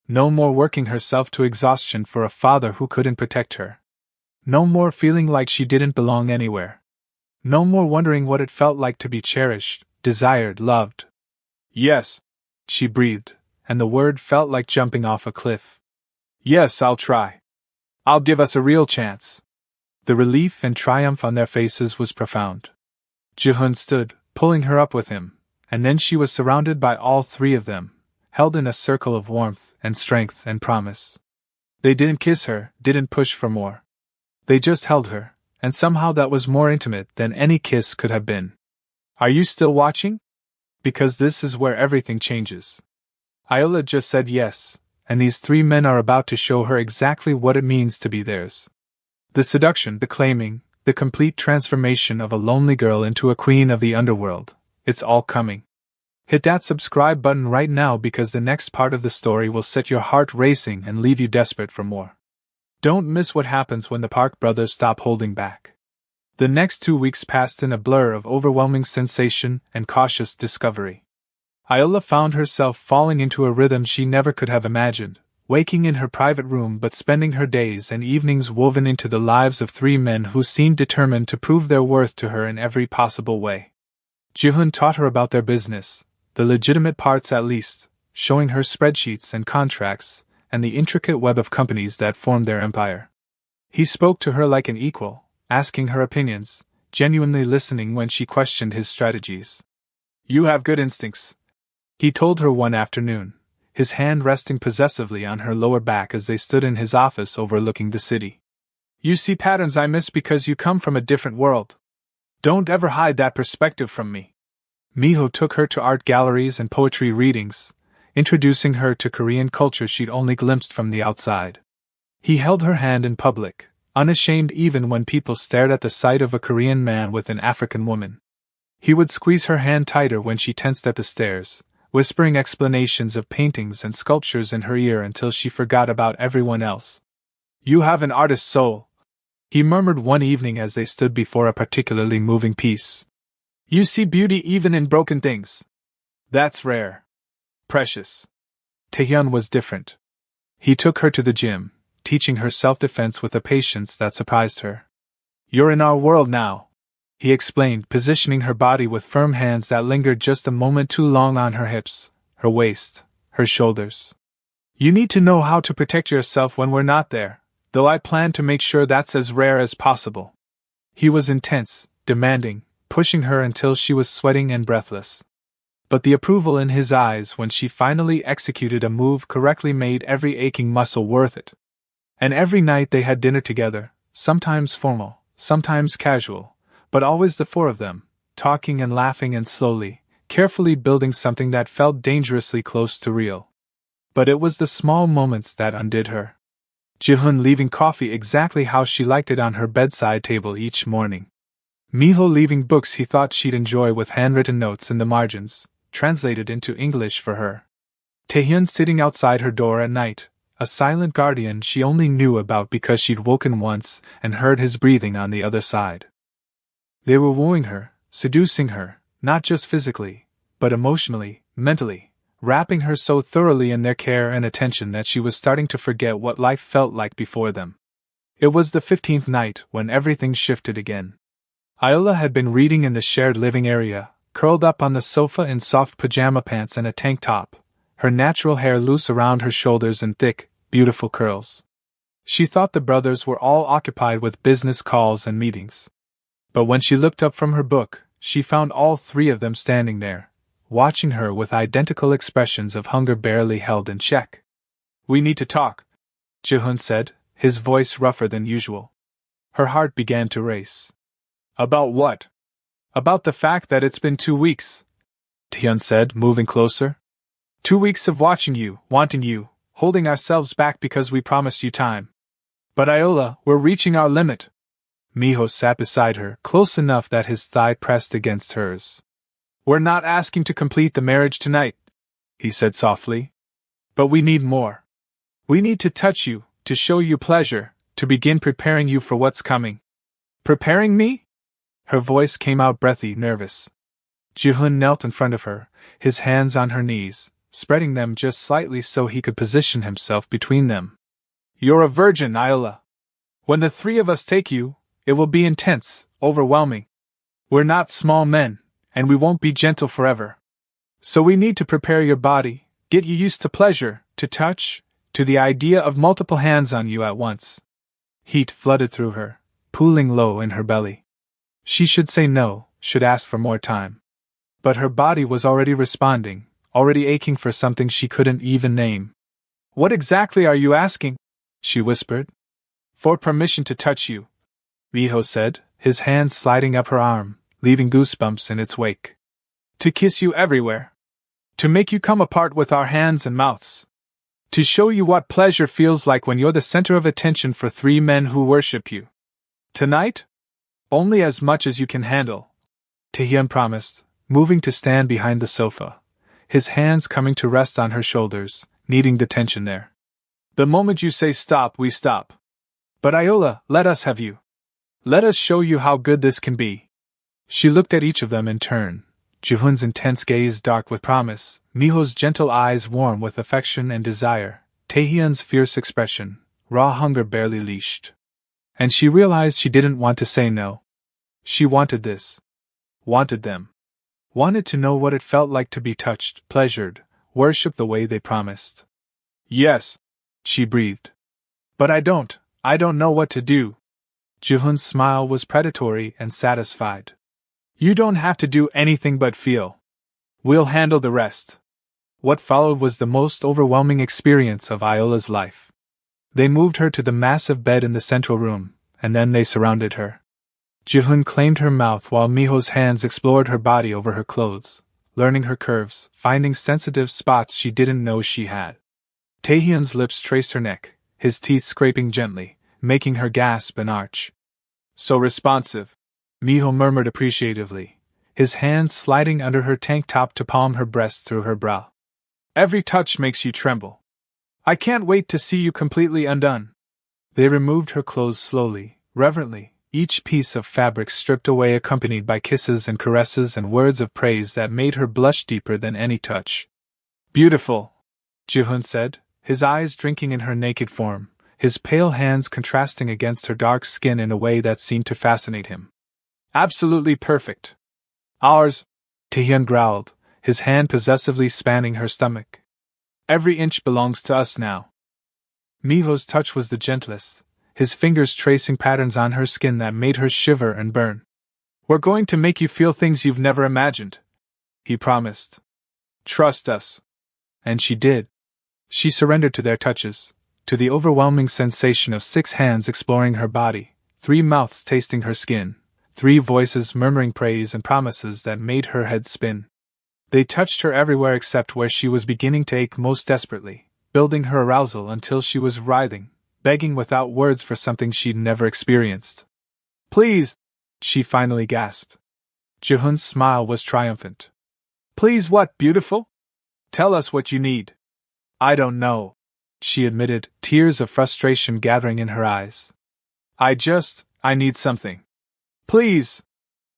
No more working herself to exhaustion for a father who couldn't protect her. No more feeling like she didn't belong anywhere. No more wondering what it felt like to be cherished, desired, loved. Yes, she breathed, and the word felt like jumping off a cliff. Yes, I'll try. I'll give us a real chance. The relief and triumph on their faces was profound. Ji-hoon stood, pulling her up with him, and then she was surrounded by all 3 of them, held in a circle of warmth and strength and promise. They didn't kiss her, didn't push for more. They just held her, and somehow that was more intimate than any kiss could have been. Are you still watching? Because this is where everything changes. Ayla just said yes, and these 3 men are about to show her exactly what it means to be theirs. The seduction, the claiming, the complete transformation of a lonely girl into a queen of the underworld. It's all coming. Hit that subscribe button right now because the next part of the story will set your heart racing and leave you desperate for more. Don't miss what happens when the Park brothers stop holding back. The next 2 weeks passed in a blur of overwhelming sensation and cautious discovery. Iola found herself falling into a rhythm she never could have imagined, waking in her private room but spending her days and evenings woven into the lives of 3 men who seemed determined to prove their worth to her in every possible way. Ji-hoon taught her about their business, the legitimate parts at least, showing her spreadsheets and contracts, and the intricate web of companies that formed their empire. He spoke to her like an equal, asking her opinions, genuinely listening when she questioned his strategies. "You have good instincts," he told her one afternoon, his hand resting possessively on her lower back as they stood in his office overlooking the city. "You see patterns I miss because you come from a different world. Don't ever hide that perspective from me." Miho took her to art galleries and poetry readings, introducing her to Korean culture she'd only glimpsed from the outside. He held her hand in public, unashamed even when people stared at the sight of a Korean man with an African woman. He would squeeze her hand tighter when she tensed at the stares, whispering explanations of paintings and sculptures in her ear until she forgot about everyone else. "You have an artist's soul," he murmured one evening as they stood before a particularly moving piece. "You see beauty even in broken things. That's rare. Precious." Taehyun was different. He took her to the gym, teaching her self-defense with a patience that surprised her. "You're in our world now," he explained, positioning her body with firm hands that lingered just a moment too long on her hips, her waist, her shoulders. "You need to know how to protect yourself when we're not there, though I plan to make sure that's as rare as possible." He was intense, demanding, pushing her until she was sweating and breathless. But the approval in his eyes when she finally executed a move correctly made every aching muscle worth it. And every night they had dinner together, sometimes formal, sometimes casual, but always the 4 of them, talking and laughing and slowly, carefully building something that felt dangerously close to real. But it was the small moments that undid her. Ji-hoon leaving coffee exactly how she liked it on her bedside table each morning. Miho leaving books he thought she'd enjoy with handwritten notes in the margins, translated into English for her. Taehyun sitting outside her door at night, a silent guardian she only knew about because she'd woken once and heard his breathing on the other side. They were wooing her, seducing her, not just physically, but emotionally, mentally, wrapping her so thoroughly in their care and attention that she was starting to forget what life felt like before them. It was the 15th night when everything shifted again. Iola had been reading in the shared living area, curled up on the sofa in soft pajama pants and a tank top, her natural hair loose around her shoulders in thick, beautiful curls. She thought the brothers were all occupied with business calls and meetings. But when she looked up from her book, she found all 3 of them standing there, watching her with identical expressions of hunger barely held in check. "We need to talk," Ji-hoon said, his voice rougher than usual. Her heart began to race. "About what?" "About the fact that it's been 2 weeks," Taehyun said, moving closer. 2 weeks of watching you, wanting you, holding ourselves back because we promised you time. But Iola, we're reaching our limit." Miho sat beside her, close enough that his thigh pressed against hers. "We're not asking to complete the marriage tonight," he said softly. "But we need more. We need to touch you, to show you pleasure, to begin preparing you for what's coming." "Preparing me?" Her voice came out breathy, nervous. Ji-hoon knelt in front of her, his hands on her knees, spreading them just slightly so he could position himself between them. "You're a virgin, Iola. When the 3 of us take you, it will be intense, overwhelming. We're not small men, and we won't be gentle forever. So we need to prepare your body, get you used to pleasure, to touch, to the idea of multiple hands on you at once." Heat flooded through her, pooling low in her belly. She should say no, should ask for more time. But her body was already responding, already aching for something she couldn't even name. "What exactly are you asking?" she whispered. "For permission to touch you," Miho said, his hand sliding up her arm, leaving goosebumps in its wake. "To kiss you everywhere. To make you come apart with our hands and mouths. To show you what pleasure feels like when you're the center of attention for 3 men who worship you. Tonight? Only as much as you can handle," Taehyun promised, moving to stand behind the sofa, his hands coming to rest on her shoulders, kneading the tension there. "The moment you say stop, we stop. But Iola, let us have you. Let us show you how good this can be. She looked at each of them in turn, Jihoon's intense gaze dark with promise, Miho's gentle eyes warm with affection and desire, Taehyun's fierce expression, raw hunger barely leashed. And she realized she didn't want to say no. She wanted this. Wanted them. Wanted to know what it felt like to be touched, pleasured, worshipped the way they promised. Yes, she breathed. But I don't know what to do. Jihoon's smile was predatory and satisfied. You don't have to do anything but feel. We'll handle the rest. What followed was the most overwhelming experience of Iola's life. They moved her to the massive bed in the central room, and then they surrounded her. Jihoon claimed her mouth while Miho's hands explored her body over her clothes, learning her curves, finding sensitive spots she didn't know she had. Taehyun's lips traced her neck, his teeth scraping gently, making her gasp and arch. So responsive, Miho murmured appreciatively, his hands sliding under her tank top to palm her breast through her brow. Every touch makes you tremble. I can't wait to see you completely undone. They removed her clothes slowly, reverently, each piece of fabric stripped away accompanied by kisses and caresses and words of praise that made her blush deeper than any touch. Beautiful, Jihoon said, his eyes drinking in her naked form, his pale hands contrasting against her dark skin in a way that seemed to fascinate him. Absolutely perfect. Ours, Taehyun growled, his hand possessively spanning her stomach. Every inch belongs to us now. Miho's touch was the gentlest, his fingers tracing patterns on her skin that made her shiver and burn. We're going to make you feel things you've never imagined, he promised. Trust us. And she did. She surrendered to their touches, to the overwhelming sensation of 6 hands exploring her body, 3 mouths tasting her skin, 3 voices murmuring praise and promises that made her head spin. They touched her everywhere except where she was beginning to ache most desperately, building her arousal until she was writhing, begging without words for something she'd never experienced. Please, she finally gasped. Jihoon's smile was triumphant. Please what, beautiful? Tell us what you need. I don't know, she admitted, tears of frustration gathering in her eyes. I need something. Please.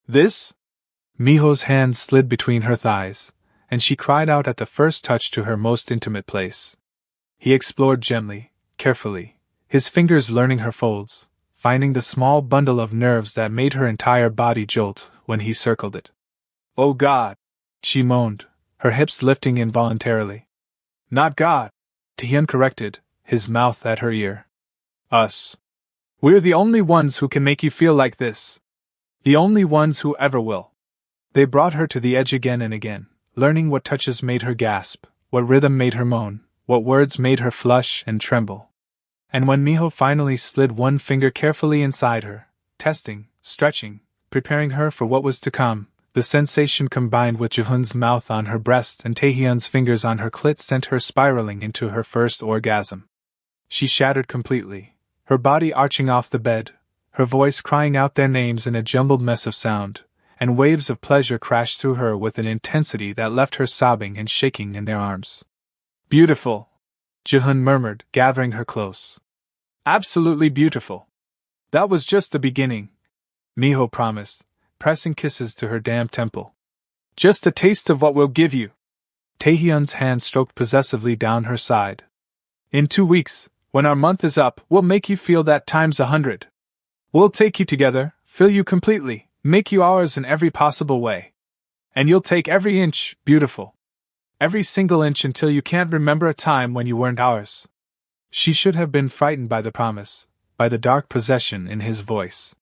This? Miho's hand slid between her thighs, and she cried out at the first touch to her most intimate place. He explored gently, carefully, his fingers learning her folds, finding the small bundle of nerves that made her entire body jolt when he circled it. Oh God, she moaned, her hips lifting involuntarily. Not God, Taehyun corrected, his mouth at her ear. Us. We're the only ones who can make you feel like this. The only ones who ever will. They brought her to the edge again and again, learning what touches made her gasp, what rhythm made her moan, what words made her flush and tremble. And when Miho finally slid one finger carefully inside her, testing, stretching, preparing her for what was to come, the sensation combined with Jihoon's mouth on her breast and Taehyun's fingers on her clit sent her spiraling into her first orgasm. She shattered completely, her body arching off the bed, her voice crying out their names in a jumbled mess of sound, and waves of pleasure crashed through her with an intensity that left her sobbing and shaking in their arms. Beautiful, Jihoon murmured, gathering her close. Absolutely beautiful. That was just the beginning, Miho promised, pressing kisses to her damp temple. Just the taste of what we'll give you. Taehyun's hand stroked possessively down her side. In 2 weeks, when our month is up, we'll make you feel that times 100. We'll take you together, fill you completely, make you ours in every possible way. And you'll take every inch, beautiful. Every single inch until you can't remember a time when you weren't ours. She should have been frightened by the promise, by the dark possession in his voice.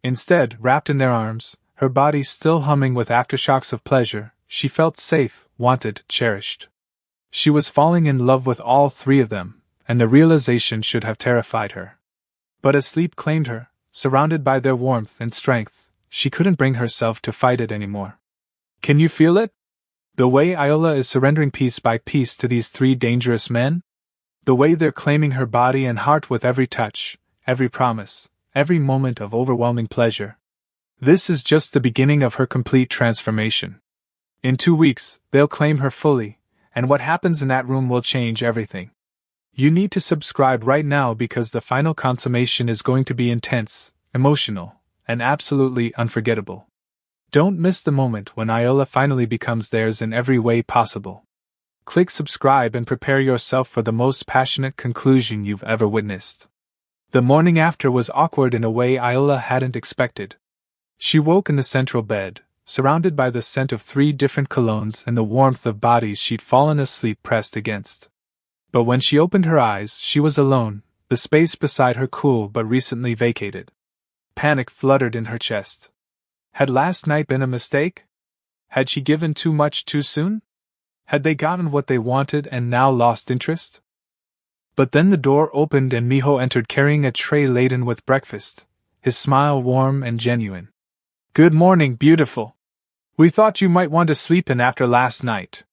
Instead, wrapped in their arms, her body still humming with aftershocks of pleasure, she felt safe, wanted, cherished. She was falling in love with all 3 of them, and the realization should have terrified her. But as sleep claimed her, surrounded by their warmth and strength, she couldn't bring herself to fight it anymore. Can you feel it? The way Iola is surrendering piece by piece to these 3 dangerous men? The way they're claiming her body and heart with every touch, every promise, every moment of overwhelming pleasure. This is just the beginning of her complete transformation. In 2 weeks, they'll claim her fully, and what happens in that room will change everything. You need to subscribe right now because the final consummation is going to be intense, emotional, and absolutely unforgettable. Don't miss the moment when Iola finally becomes theirs in every way possible. Click subscribe and prepare yourself for the most passionate conclusion you've ever witnessed. The morning after was awkward in a way Iola hadn't expected. She woke in the central bed, surrounded by the scent of 3 different colognes and the warmth of bodies she'd fallen asleep pressed against. But when she opened her eyes, she was alone, the space beside her cool but recently vacated. Panic fluttered in her chest. Had last night been a mistake? Had she given too much too soon? Had they gotten what they wanted and now lost interest? But then the door opened and Miho entered carrying a tray laden with breakfast, his smile warm and genuine. "Good morning, beautiful. We thought you might want to sleep in after last night."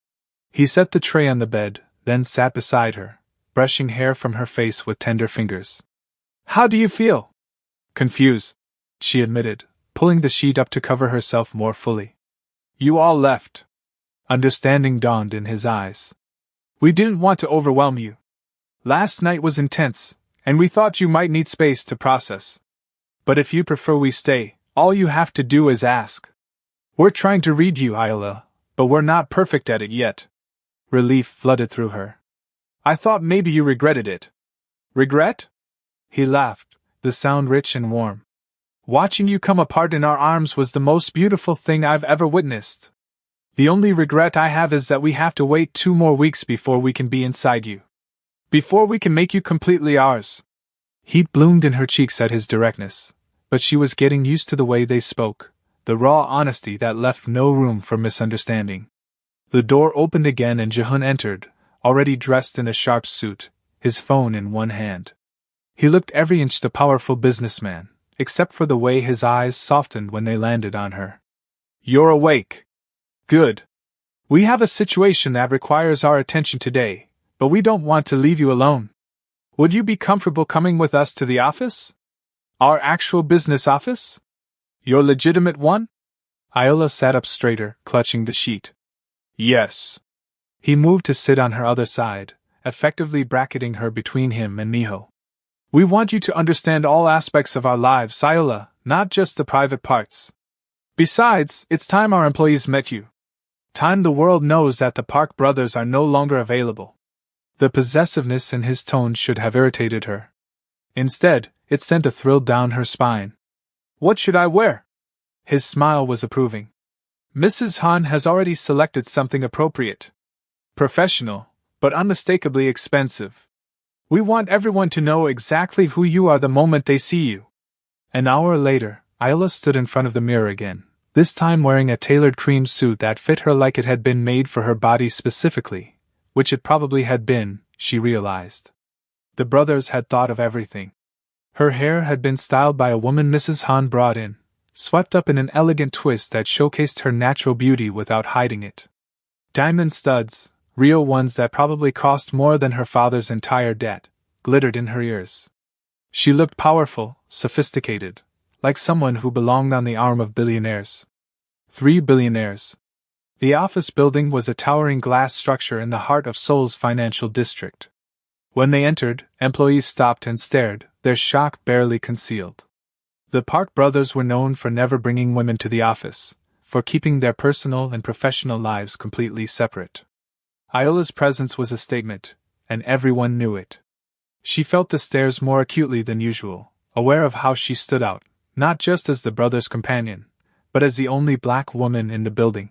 He set the tray on the bed, then sat beside her, brushing hair from her face with tender fingers. "How do you feel?" "Confused," she admitted, pulling the sheet up to cover herself more fully. "You all left." Understanding dawned in his eyes. "We didn't want to overwhelm you. Last night was intense, and we thought you might need space to process. But if you prefer we stay, all you have to do is ask. We're trying to read you, Iola, but we're not perfect at it yet." Relief flooded through her. "I thought maybe you regretted it." "Regret?" He laughed, the sound rich and warm. "Watching you come apart in our arms was the most beautiful thing I've ever witnessed. The only regret I have is that we have to wait 2 more weeks before we can be inside you. Before we can make you completely ours." Heat bloomed in her cheeks at his directness, but she was getting used to the way they spoke, the raw honesty that left no room for misunderstanding. The door opened again and Jihun entered, already dressed in a sharp suit, his phone in one hand. He looked every inch the powerful businessman, except for the way his eyes softened when they landed on her. "You're awake. Good. We have a situation that requires our attention today, but we don't want to leave you alone. Would you be comfortable coming with us to the office? Our actual business office? Your legitimate one?" Iola sat up straighter, clutching the sheet. "Yes." He moved to sit on her other side, effectively bracketing her between him and Miho. "We want you to understand all aspects of our lives, Iola, not just the private parts. Besides, it's time our employees met you. Time the world knows that the Park brothers are no longer available." The possessiveness in his tone should have irritated her. Instead, it sent a thrill down her spine. "What should I wear?" His smile was approving. "Mrs. Han has already selected something appropriate. Professional, but unmistakably expensive. We want everyone to know exactly who you are the moment they see you." An hour later, Iola stood in front of the mirror again, this time wearing a tailored cream suit that fit her like it had been made for her body specifically, which it probably had been, she realized. The brothers had thought of everything. Her hair had been styled by a woman Mrs. Han brought in, swept up in an elegant twist that showcased her natural beauty without hiding it. Diamond studs, real ones that probably cost more than her father's entire debt, glittered in her ears. She looked powerful, sophisticated, like someone who belonged on the arm of billionaires. 3 billionaires. The office building was a towering glass structure in the heart of Seoul's financial district. When they entered, employees stopped and stared, their shock barely concealed. The Park brothers were known for never bringing women to the office, for keeping their personal and professional lives completely separate. Iola's presence was a statement, and everyone knew it. She felt the stares more acutely than usual, aware of how she stood out, not just as the brothers' companion, but as the only black woman in the building.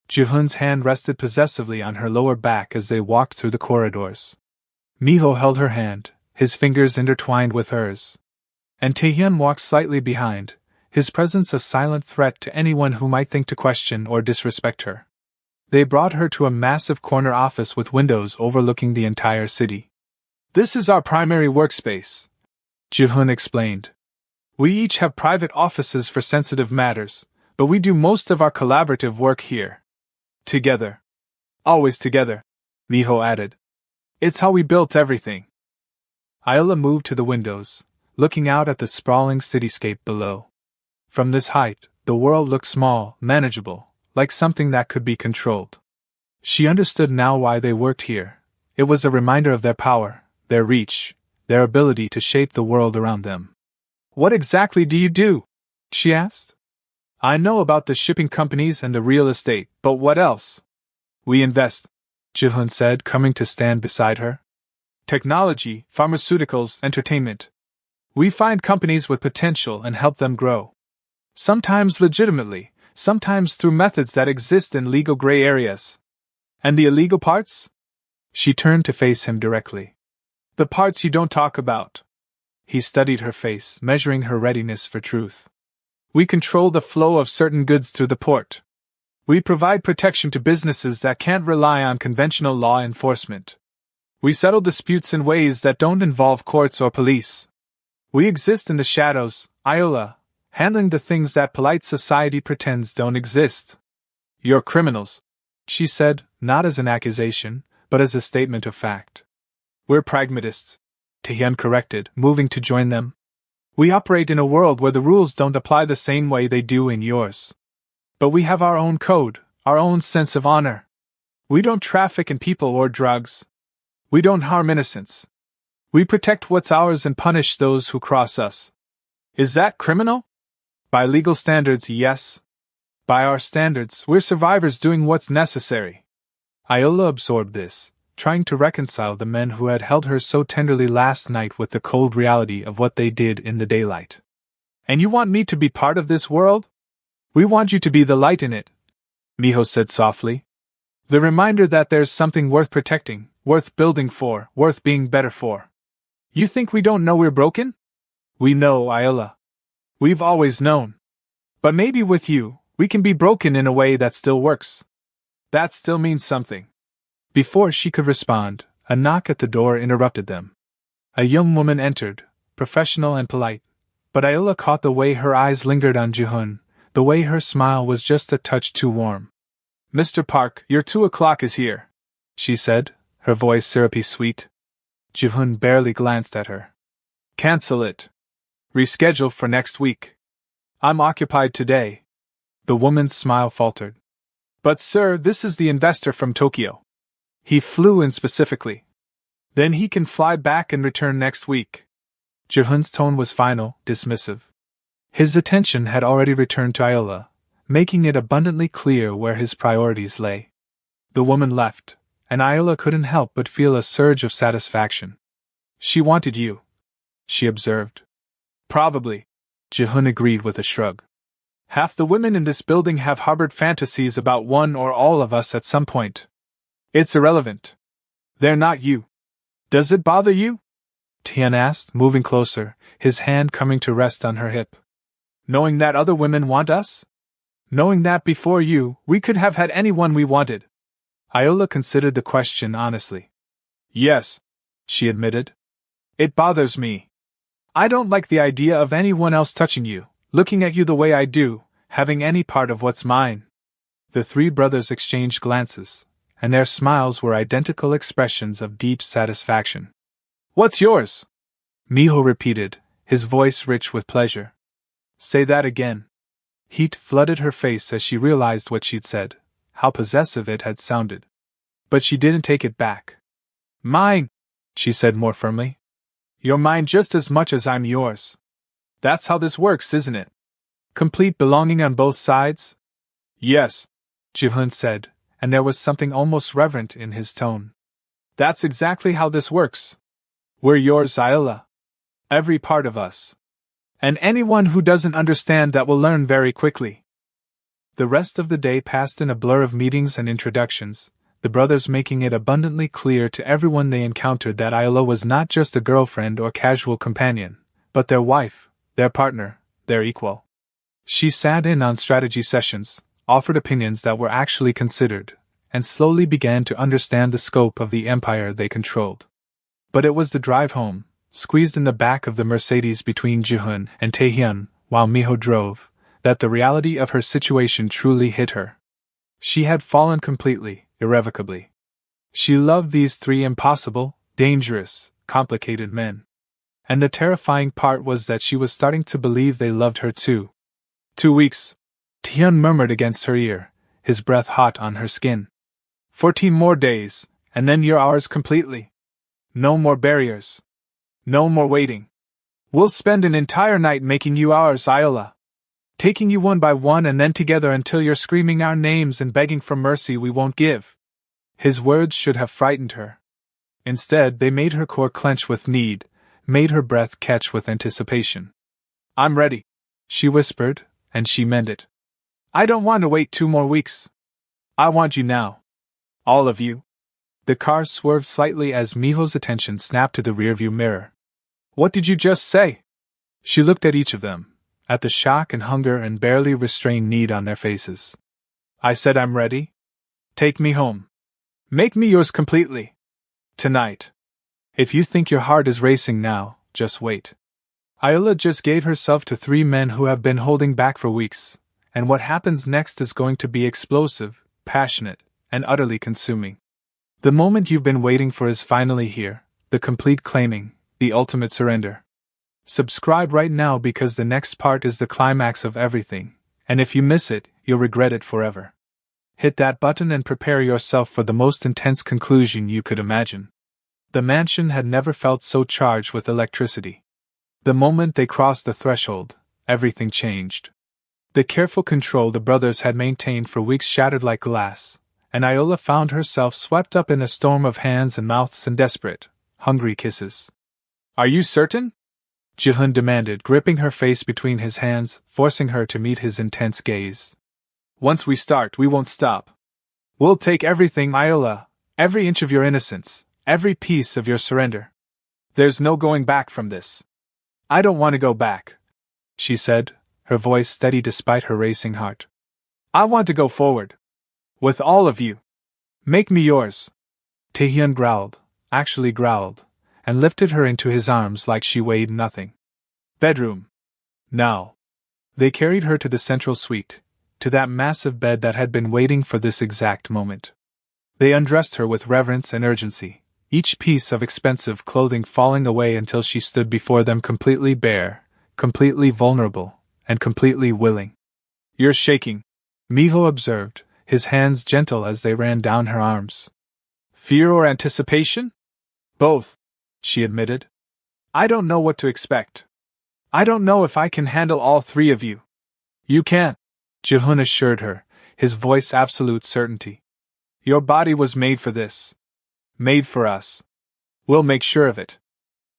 Jihun's hand rested possessively on her lower back as they walked through the corridors. Miho held her hand, his fingers intertwined with hers. And Taehyun walked slightly behind, his presence a silent threat to anyone who might think to question or disrespect her. They brought her to a massive corner office with windows overlooking the entire city. "This is our primary workspace," Jihun explained. "We each have private offices for sensitive matters, but we do most of our collaborative work here. Together. Always together," Miho added. "It's how we built everything." Iola moved to the windows, looking out at the sprawling cityscape below. From this height, the world looked small, manageable, like something that could be controlled. She understood now why they worked here. It was a reminder of their power, their reach, their ability to shape the world around them. What exactly do you do? She asked. I know about the shipping companies and the real estate, but what else? We invest, Ji-hun said, coming to stand beside her. Technology, pharmaceuticals, entertainment. We find companies with potential and help them grow. Sometimes legitimately, sometimes through methods that exist in legal gray areas. And the illegal parts? She turned to face him directly. The parts you don't talk about. He studied her face, measuring her readiness for truth. We control the flow of certain goods through the port. We provide protection to businesses that can't rely on conventional law enforcement. We settle disputes in ways that don't involve courts or police. We exist in the shadows, Iola, handling the things that polite society pretends don't exist. You're criminals, she said, not as an accusation, but as a statement of fact. We're pragmatists, Taehyun corrected, moving to join them. We operate in a world where the rules don't apply the same way they do in yours. But we have our own code, our own sense of honor. We don't traffic in people or drugs. We don't harm innocents. We protect what's ours and punish those who cross us. Is that criminal? By legal standards, yes. By our standards, we're survivors doing what's necessary. Iola absorbed this, trying to reconcile the men who had held her so tenderly last night with the cold reality of what they did in the daylight. And you want me to be part of this world? We want you to be the light in it, Miho said softly. The reminder that there's something worth protecting, worth building for, worth being better for. You think we don't know we're broken? We know, Iola. We've always known. But maybe with you, we can be broken in a way that still works. That still means something. Before she could respond, a knock at the door interrupted them. A young woman entered, professional and polite, but Iola caught the way her eyes lingered on Ji-hun, the way her smile was just a touch too warm. Mr. Park, your 2:00 is here, she said, her voice syrupy sweet. Ji-hun barely glanced at her. Cancel it. Reschedule for next week. I'm occupied today. The woman's smile faltered. But sir, this is the investor from Tokyo. He flew in specifically. Then he can fly back and return next week. Ji-hun's tone was final, dismissive. His attention had already returned to Iola, making it abundantly clear where his priorities lay. The woman left, and Iola couldn't help but feel a surge of satisfaction. She wanted you, she observed. Probably, Ji-hun agreed with a shrug. Half the women in this building have harbored fantasies about one or all of us at some point. It's irrelevant. They're not you. Does it bother you? Tian asked, moving closer, his hand coming to rest on her hip. Knowing that other women want us? Knowing that before you, we could have had anyone we wanted? Iola considered the question honestly. Yes, she admitted. It bothers me. I don't like the idea of anyone else touching you, looking at you the way I do, having any part of what's mine. The three brothers exchanged glances, and their smiles were identical expressions of deep satisfaction. What's yours? Miho repeated, his voice rich with pleasure. Say that again. Heat flooded her face as she realized what she'd said, how possessive it had sounded. But she didn't take it back. Mine, she said more firmly. You're mine just as much as I'm yours. That's how this works, isn't it? Complete belonging on both sides? Yes, Ji-hun said, and there was something almost reverent in his tone. That's exactly how this works. We're yours, Iola. Every part of us. And anyone who doesn't understand that will learn very quickly. The rest of the day passed in a blur of meetings and introductions, the brothers making it abundantly clear to everyone they encountered that Iola was not just a girlfriend or casual companion, but their wife, their partner, their equal. She sat in on strategy sessions, offered opinions that were actually considered, and slowly began to understand the scope of the empire they controlled. But it was the drive home, squeezed in the back of the Mercedes between Ji-hun and Taehyun, while Miho drove, that the reality of her situation truly hit her. She had fallen completely, irrevocably. She loved these three impossible, dangerous, complicated men. And the terrifying part was that she was starting to believe they loved her too. 2 weeks, Taehyun murmured against her ear, his breath hot on her skin. 14 more days, and then you're ours completely. No more barriers. No more waiting. We'll spend an entire night making you ours, Iola. Taking you one by one and then together until you're screaming our names and begging for mercy we won't give. His words should have frightened her. Instead, they made her core clench with need, made her breath catch with anticipation. I'm ready, she whispered, and she meant it. I don't want to wait 2 more weeks. I want you now. All of you. The car swerved slightly as Miho's attention snapped to the rearview mirror. What did you just say? She looked at each of them, at the shock and hunger and barely restrained need on their faces. I said I'm ready. Take me home. Make me yours completely. Tonight. If you think your heart is racing now, just wait. Iola just gave herself to 3 men who have been holding back for weeks, and what happens next is going to be explosive, passionate, and utterly consuming. The moment you've been waiting for is finally here, the complete claiming, the ultimate surrender. Subscribe right now because the next part is the climax of everything, and if you miss it, you'll regret it forever. Hit that button and prepare yourself for the most intense conclusion you could imagine. The mansion had never felt so charged with electricity. The moment they crossed the threshold, everything changed. The careful control the brothers had maintained for weeks shattered like glass, and Iola found herself swept up in a storm of hands and mouths and desperate, hungry kisses. Are you certain? Jihun demanded, gripping her face between his hands, forcing her to meet his intense gaze. Once we start, we won't stop. We'll take everything, Iola, every inch of your innocence, every piece of your surrender. There's no going back from this. I don't want to go back, she said, her voice steady despite her racing heart. I want to go forward. With all of you. Make me yours. Taehyun growled, actually growled, and lifted her into his arms like she weighed nothing. Bedroom. Now. They carried her to the central suite, to that massive bed that had been waiting for this exact moment. They undressed her with reverence and urgency, each piece of expensive clothing falling away until she stood before them completely bare, completely vulnerable, and completely willing. You're shaking, Miho observed, his hands gentle as they ran down her arms. Fear or anticipation? Both, she admitted. I don't know what to expect. I don't know if I can handle all 3 of you. You can, Jihun assured her, his voice absolute certainty. Your body was made for this. Made for us. We'll make sure of it.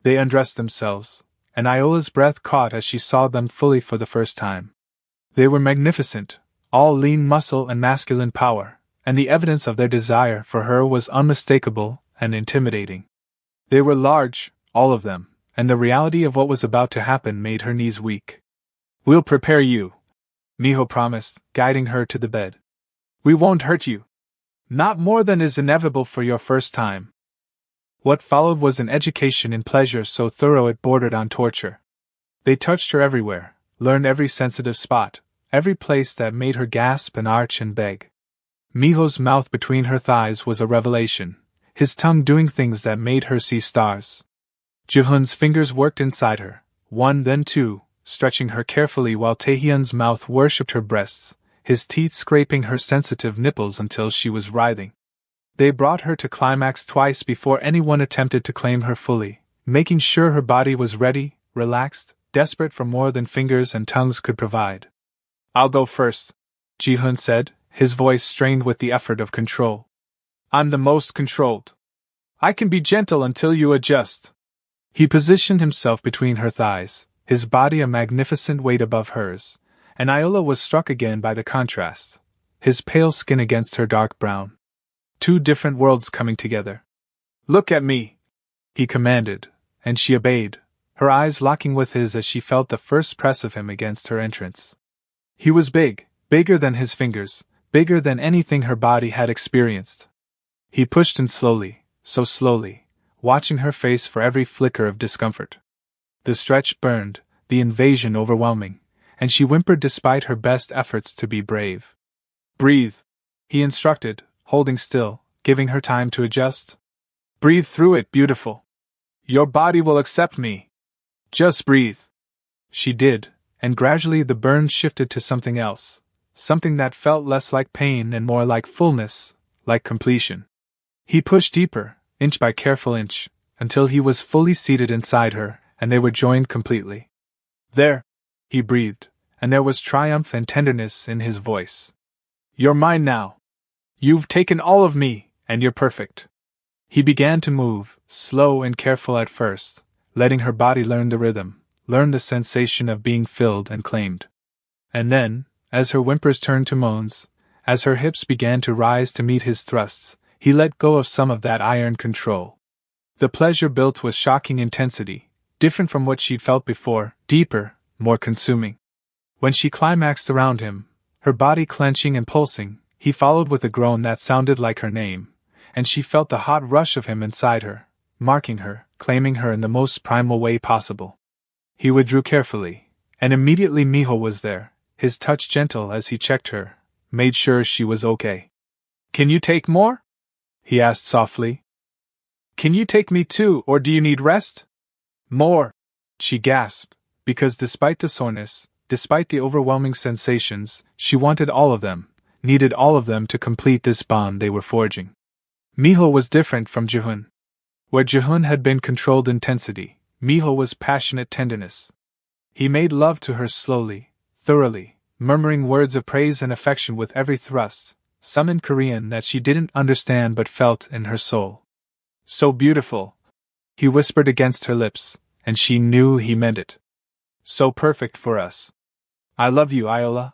They undressed themselves, and Iola's breath caught as she saw them fully for the first time. They were magnificent, all lean muscle and masculine power, and the evidence of their desire for her was unmistakable and intimidating. They were large, all of them, and the reality of what was about to happen made her knees weak. We'll prepare you, Miho promised, guiding her to the bed. We won't hurt you. Not more than is inevitable for your first time. What followed was an education in pleasure so thorough it bordered on torture. They touched her everywhere, learned every sensitive spot, every place that made her gasp and arch and beg. Miho's mouth between her thighs was a revelation, his tongue doing things that made her see stars. Jihun's fingers worked inside her, 1 then 2, stretching her carefully while Taehyun's mouth worshipped her breasts, his teeth scraping her sensitive nipples until she was writhing. They brought her to climax twice before anyone attempted to claim her fully, making sure her body was ready, relaxed, desperate for more than fingers and tongues could provide. I'll go first, Jihun said, his voice strained with the effort of control. I'm the most controlled. I can be gentle until you adjust. He positioned himself between her thighs, his body a magnificent weight above hers, and Iola was struck again by the contrast, his pale skin against her dark brown. 2 different worlds coming together. Look at me, he commanded, and she obeyed, her eyes locking with his as she felt the first press of him against her entrance. He was big, bigger than his fingers, bigger than anything her body had experienced. He pushed in slowly, so slowly, watching her face for every flicker of discomfort. The stretch burned, the invasion overwhelming, and she whimpered despite her best efforts to be brave. Breathe, he instructed, holding still, giving her time to adjust. Breathe through it, beautiful. Your body will accept me. Just breathe. She did, and gradually the burn shifted to something else, something that felt less like pain and more like fullness, like completion. He pushed deeper, inch by careful inch, until he was fully seated inside her, and they were joined completely. "There," he breathed, and there was triumph and tenderness in his voice. "You're mine now. You've taken all of me, and you're perfect." He began to move, slow and careful at first, letting her body learn the rhythm, learn the sensation of being filled and claimed. And then, as her whimpers turned to moans, as her hips began to rise to meet his thrusts, he let go of some of that iron control. The pleasure built with shocking intensity, different from what she'd felt before, deeper, more consuming. When she climaxed around him, her body clenching and pulsing, he followed with a groan that sounded like her name, and she felt the hot rush of him inside her, marking her, claiming her in the most primal way possible. He withdrew carefully, and immediately Miho was there, his touch gentle as he checked her, made sure she was okay. "Can you take more?" he asked softly. "Can you take me too, or do you need rest?" "More," she gasped, because despite the soreness, despite the overwhelming sensations, she wanted all of them, needed all of them to complete this bond they were forging. Miho was different from Jihun. Where Jihun had been controlled intensity, Miho was passionate tenderness. He made love to her slowly, thoroughly, murmuring words of praise and affection with every thrust, some in Korean that she didn't understand but felt in her soul. "So beautiful," he whispered against her lips, and she knew he meant it. "So perfect for us. I love you, Iola.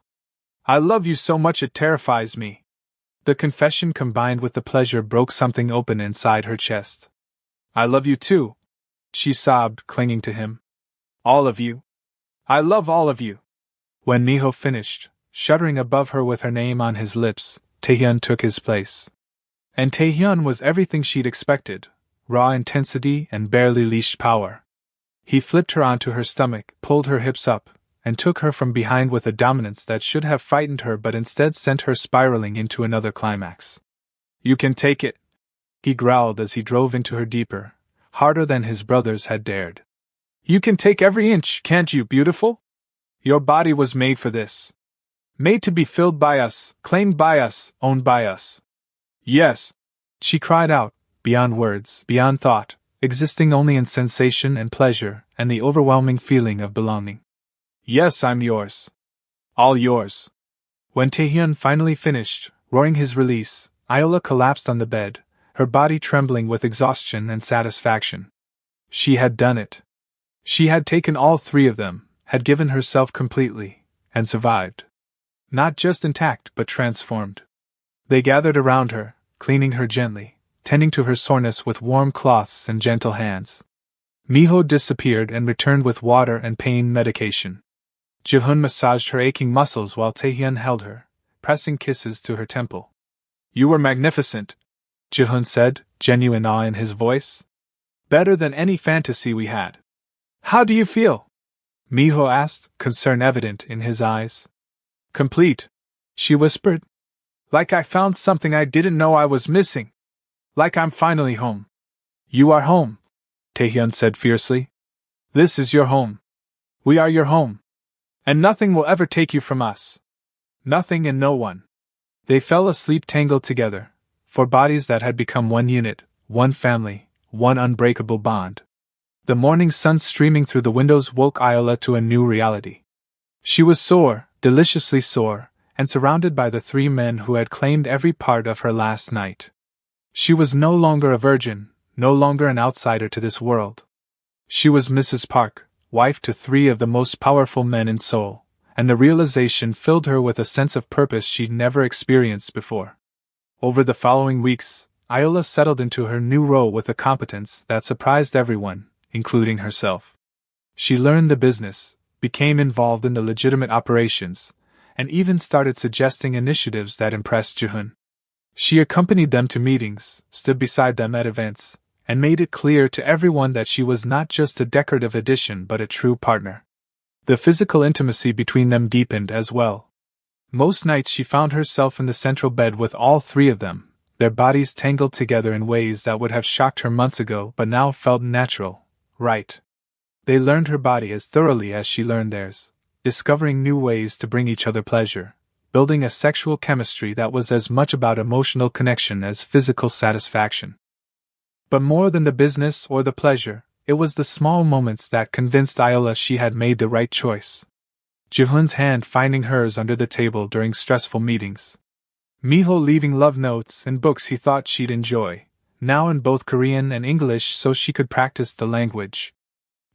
I love you so much it terrifies me." The confession combined with the pleasure broke something open inside her chest. "I love you too," she sobbed, clinging to him. "All of you. I love all of you." When Miho finished, shuddering above her with her name on his lips, Taehyun took his place. And Taehyun was everything she'd expected, raw intensity and barely leashed power. He flipped her onto her stomach, pulled her hips up, and took her from behind with a dominance that should have frightened her but instead sent her spiraling into another climax. "You can take it," he growled as he drove into her deeper, harder than his brothers had dared. "You can take every inch, can't you, beautiful? Your body was made for this. Made to be filled by us, claimed by us, owned by us." "Yes," she cried out, beyond words, beyond thought, existing only in sensation and pleasure and the overwhelming feeling of belonging. "Yes, I'm yours. All yours." When Taehyun finally finished, roaring his release, Iola collapsed on the bed, her body trembling with exhaustion and satisfaction. She had done it. She had taken all three of them, had given herself completely, and survived. Not just intact but transformed. They gathered around her, cleaning her gently, tending to her soreness with warm cloths and gentle hands. Miho disappeared and returned with water and pain medication. Jihun massaged her aching muscles while Taehyun held her, pressing kisses to her temple. "You were magnificent," Jihun said, genuine awe in his voice. "Better than any fantasy we had." "How do you feel?" Miho asked, concern evident in his eyes. "Complete," she whispered. "Like I found something I didn't know I was missing. Like I'm finally home." "You are home," Taehyun said fiercely. "This is your home. We are your home. And nothing will ever take you from us. Nothing and no one." They fell asleep tangled together, for bodies that had become one unit, one family, one unbreakable bond. The morning sun streaming through the windows woke Iola to a new reality. She was sore, deliciously sore, and surrounded by the three men who had claimed every part of her last night. She was no longer a virgin, no longer an outsider to this world. She was Mrs. Park, wife to three of the most powerful men in Seoul, and the realization filled her with a sense of purpose she'd never experienced before. Over the following weeks, Iola settled into her new role with a competence that surprised everyone, including herself. She learned the business, became involved in the legitimate operations, and even started suggesting initiatives that impressed Jihun. She accompanied them to meetings, stood beside them at events, and made it clear to everyone that she was not just a decorative addition but a true partner. The physical intimacy between them deepened as well. Most nights she found herself in the central bed with all three of them, their bodies tangled together in ways that would have shocked her months ago but now felt natural, right. They learned her body as thoroughly as she learned theirs, discovering new ways to bring each other pleasure, building a sexual chemistry that was as much about emotional connection as physical satisfaction. But more than the business or the pleasure, it was the small moments that convinced Iola she had made the right choice. Jihoon's hand finding hers under the table during stressful meetings. Miho leaving love notes and books he thought she'd enjoy, now in both Korean and English so she could practice the language.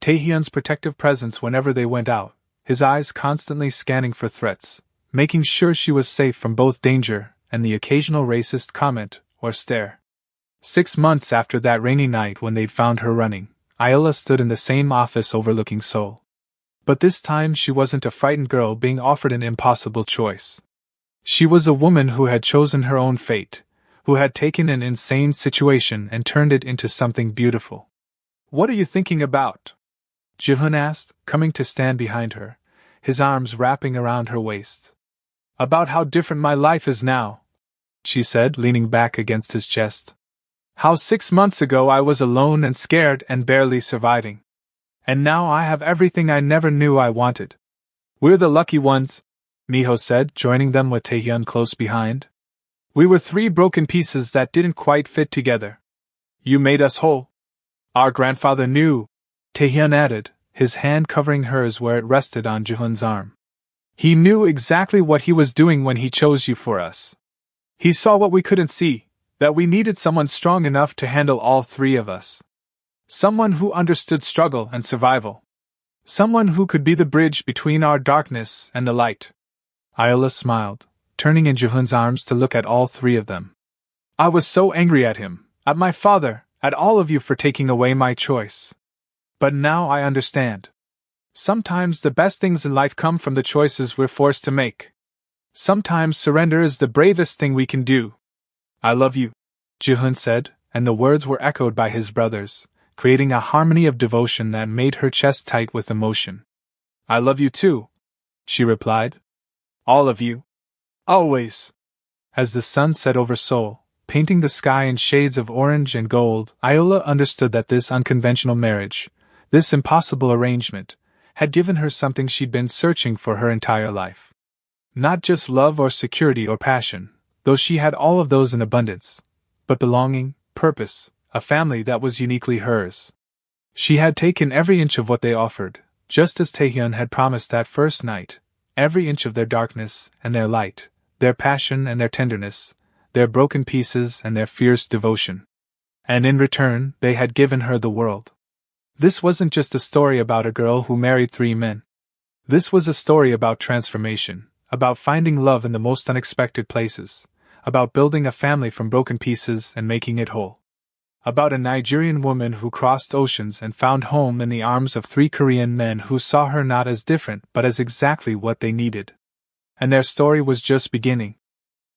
Taehyun's protective presence whenever they went out, his eyes constantly scanning for threats, making sure she was safe from both danger and the occasional racist comment or stare. 6 months after that rainy night when they'd found her running, Iola stood in the same office overlooking Seoul. But this time she wasn't a frightened girl being offered an impossible choice. She was a woman who had chosen her own fate, who had taken an insane situation and turned it into something beautiful. "What are you thinking about?" Jihoon asked, coming to stand behind her, his arms wrapping around her waist. "About how different my life is now," she said, leaning back against his chest. "How 6 months ago I was alone and scared and barely surviving. And now I have everything I never knew I wanted." "We're the lucky ones," Miho said, joining them with Taehyun close behind. "We were 3 broken pieces that didn't quite fit together. You made us whole." "Our grandfather knew," Taehyun added, his hand covering hers where it rested on Jihoon's arm. "He knew exactly what he was doing when he chose you for us. He saw what we couldn't see, that we needed someone strong enough to handle all 3 of us. Someone who understood struggle and survival. Someone who could be the bridge between our darkness and the light." Iola smiled, turning in Jihoon's arms to look at all 3 of them. "I was so angry at him, at my father, at all of you for taking away my choice. But now I understand. Sometimes the best things in life come from the choices we're forced to make. Sometimes surrender is the bravest thing we can do." "I love you," Jihoon said, and the words were echoed by his brothers, creating a harmony of devotion that made her chest tight with emotion. "I love you too," she replied. "All of you. Always." As the sun set over Seoul, painting the sky in shades of orange and gold, Iola understood that this unconventional marriage, this impossible arrangement, had given her something she'd been searching for her entire life. Not just love or security or passion, though she had all of those in abundance, but belonging, purpose, a family that was uniquely hers. She had taken every inch of what they offered, just as Taehyun had promised that first night, every inch of their darkness and their light, their passion and their tenderness, their broken pieces and their fierce devotion. And in return, they had given her the world. This wasn't just a story about a girl who married 3 men. This was a story about transformation, about finding love in the most unexpected places, about building a family from broken pieces and making it whole. About a Nigerian woman who crossed oceans and found home in the arms of 3 Korean men who saw her not as different but as exactly what they needed. And their story was just beginning.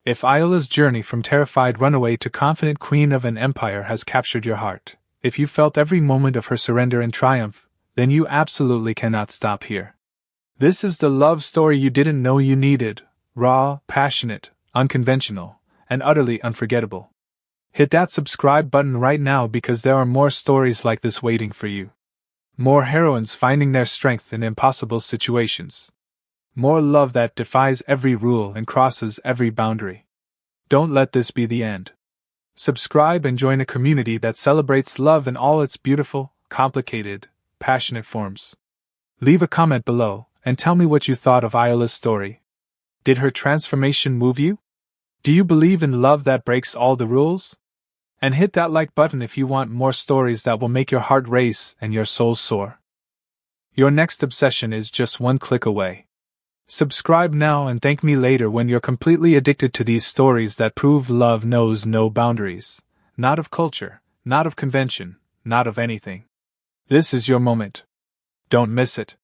If Iola's journey from terrified runaway to confident queen of an empire has captured your heart, if you felt every moment of her surrender and triumph, then you absolutely cannot stop here. This is the love story you didn't know you needed, raw, passionate, unconventional, and utterly unforgettable. Hit that subscribe button right now because there are more stories like this waiting for you. More heroines finding their strength in impossible situations. More love that defies every rule and crosses every boundary. Don't let this be the end. Subscribe and join a community that celebrates love in all its beautiful, complicated, passionate forms. Leave a comment below and tell me what you thought of Iola's story. Did her transformation move you? Do you believe in love that breaks all the rules? And hit that like button if you want more stories that will make your heart race and your soul soar. Your next obsession is just one click away. Subscribe now and thank me later when you're completely addicted to these stories that prove love knows no boundaries. Not of culture, not of convention, not of anything. This is your moment. Don't miss it.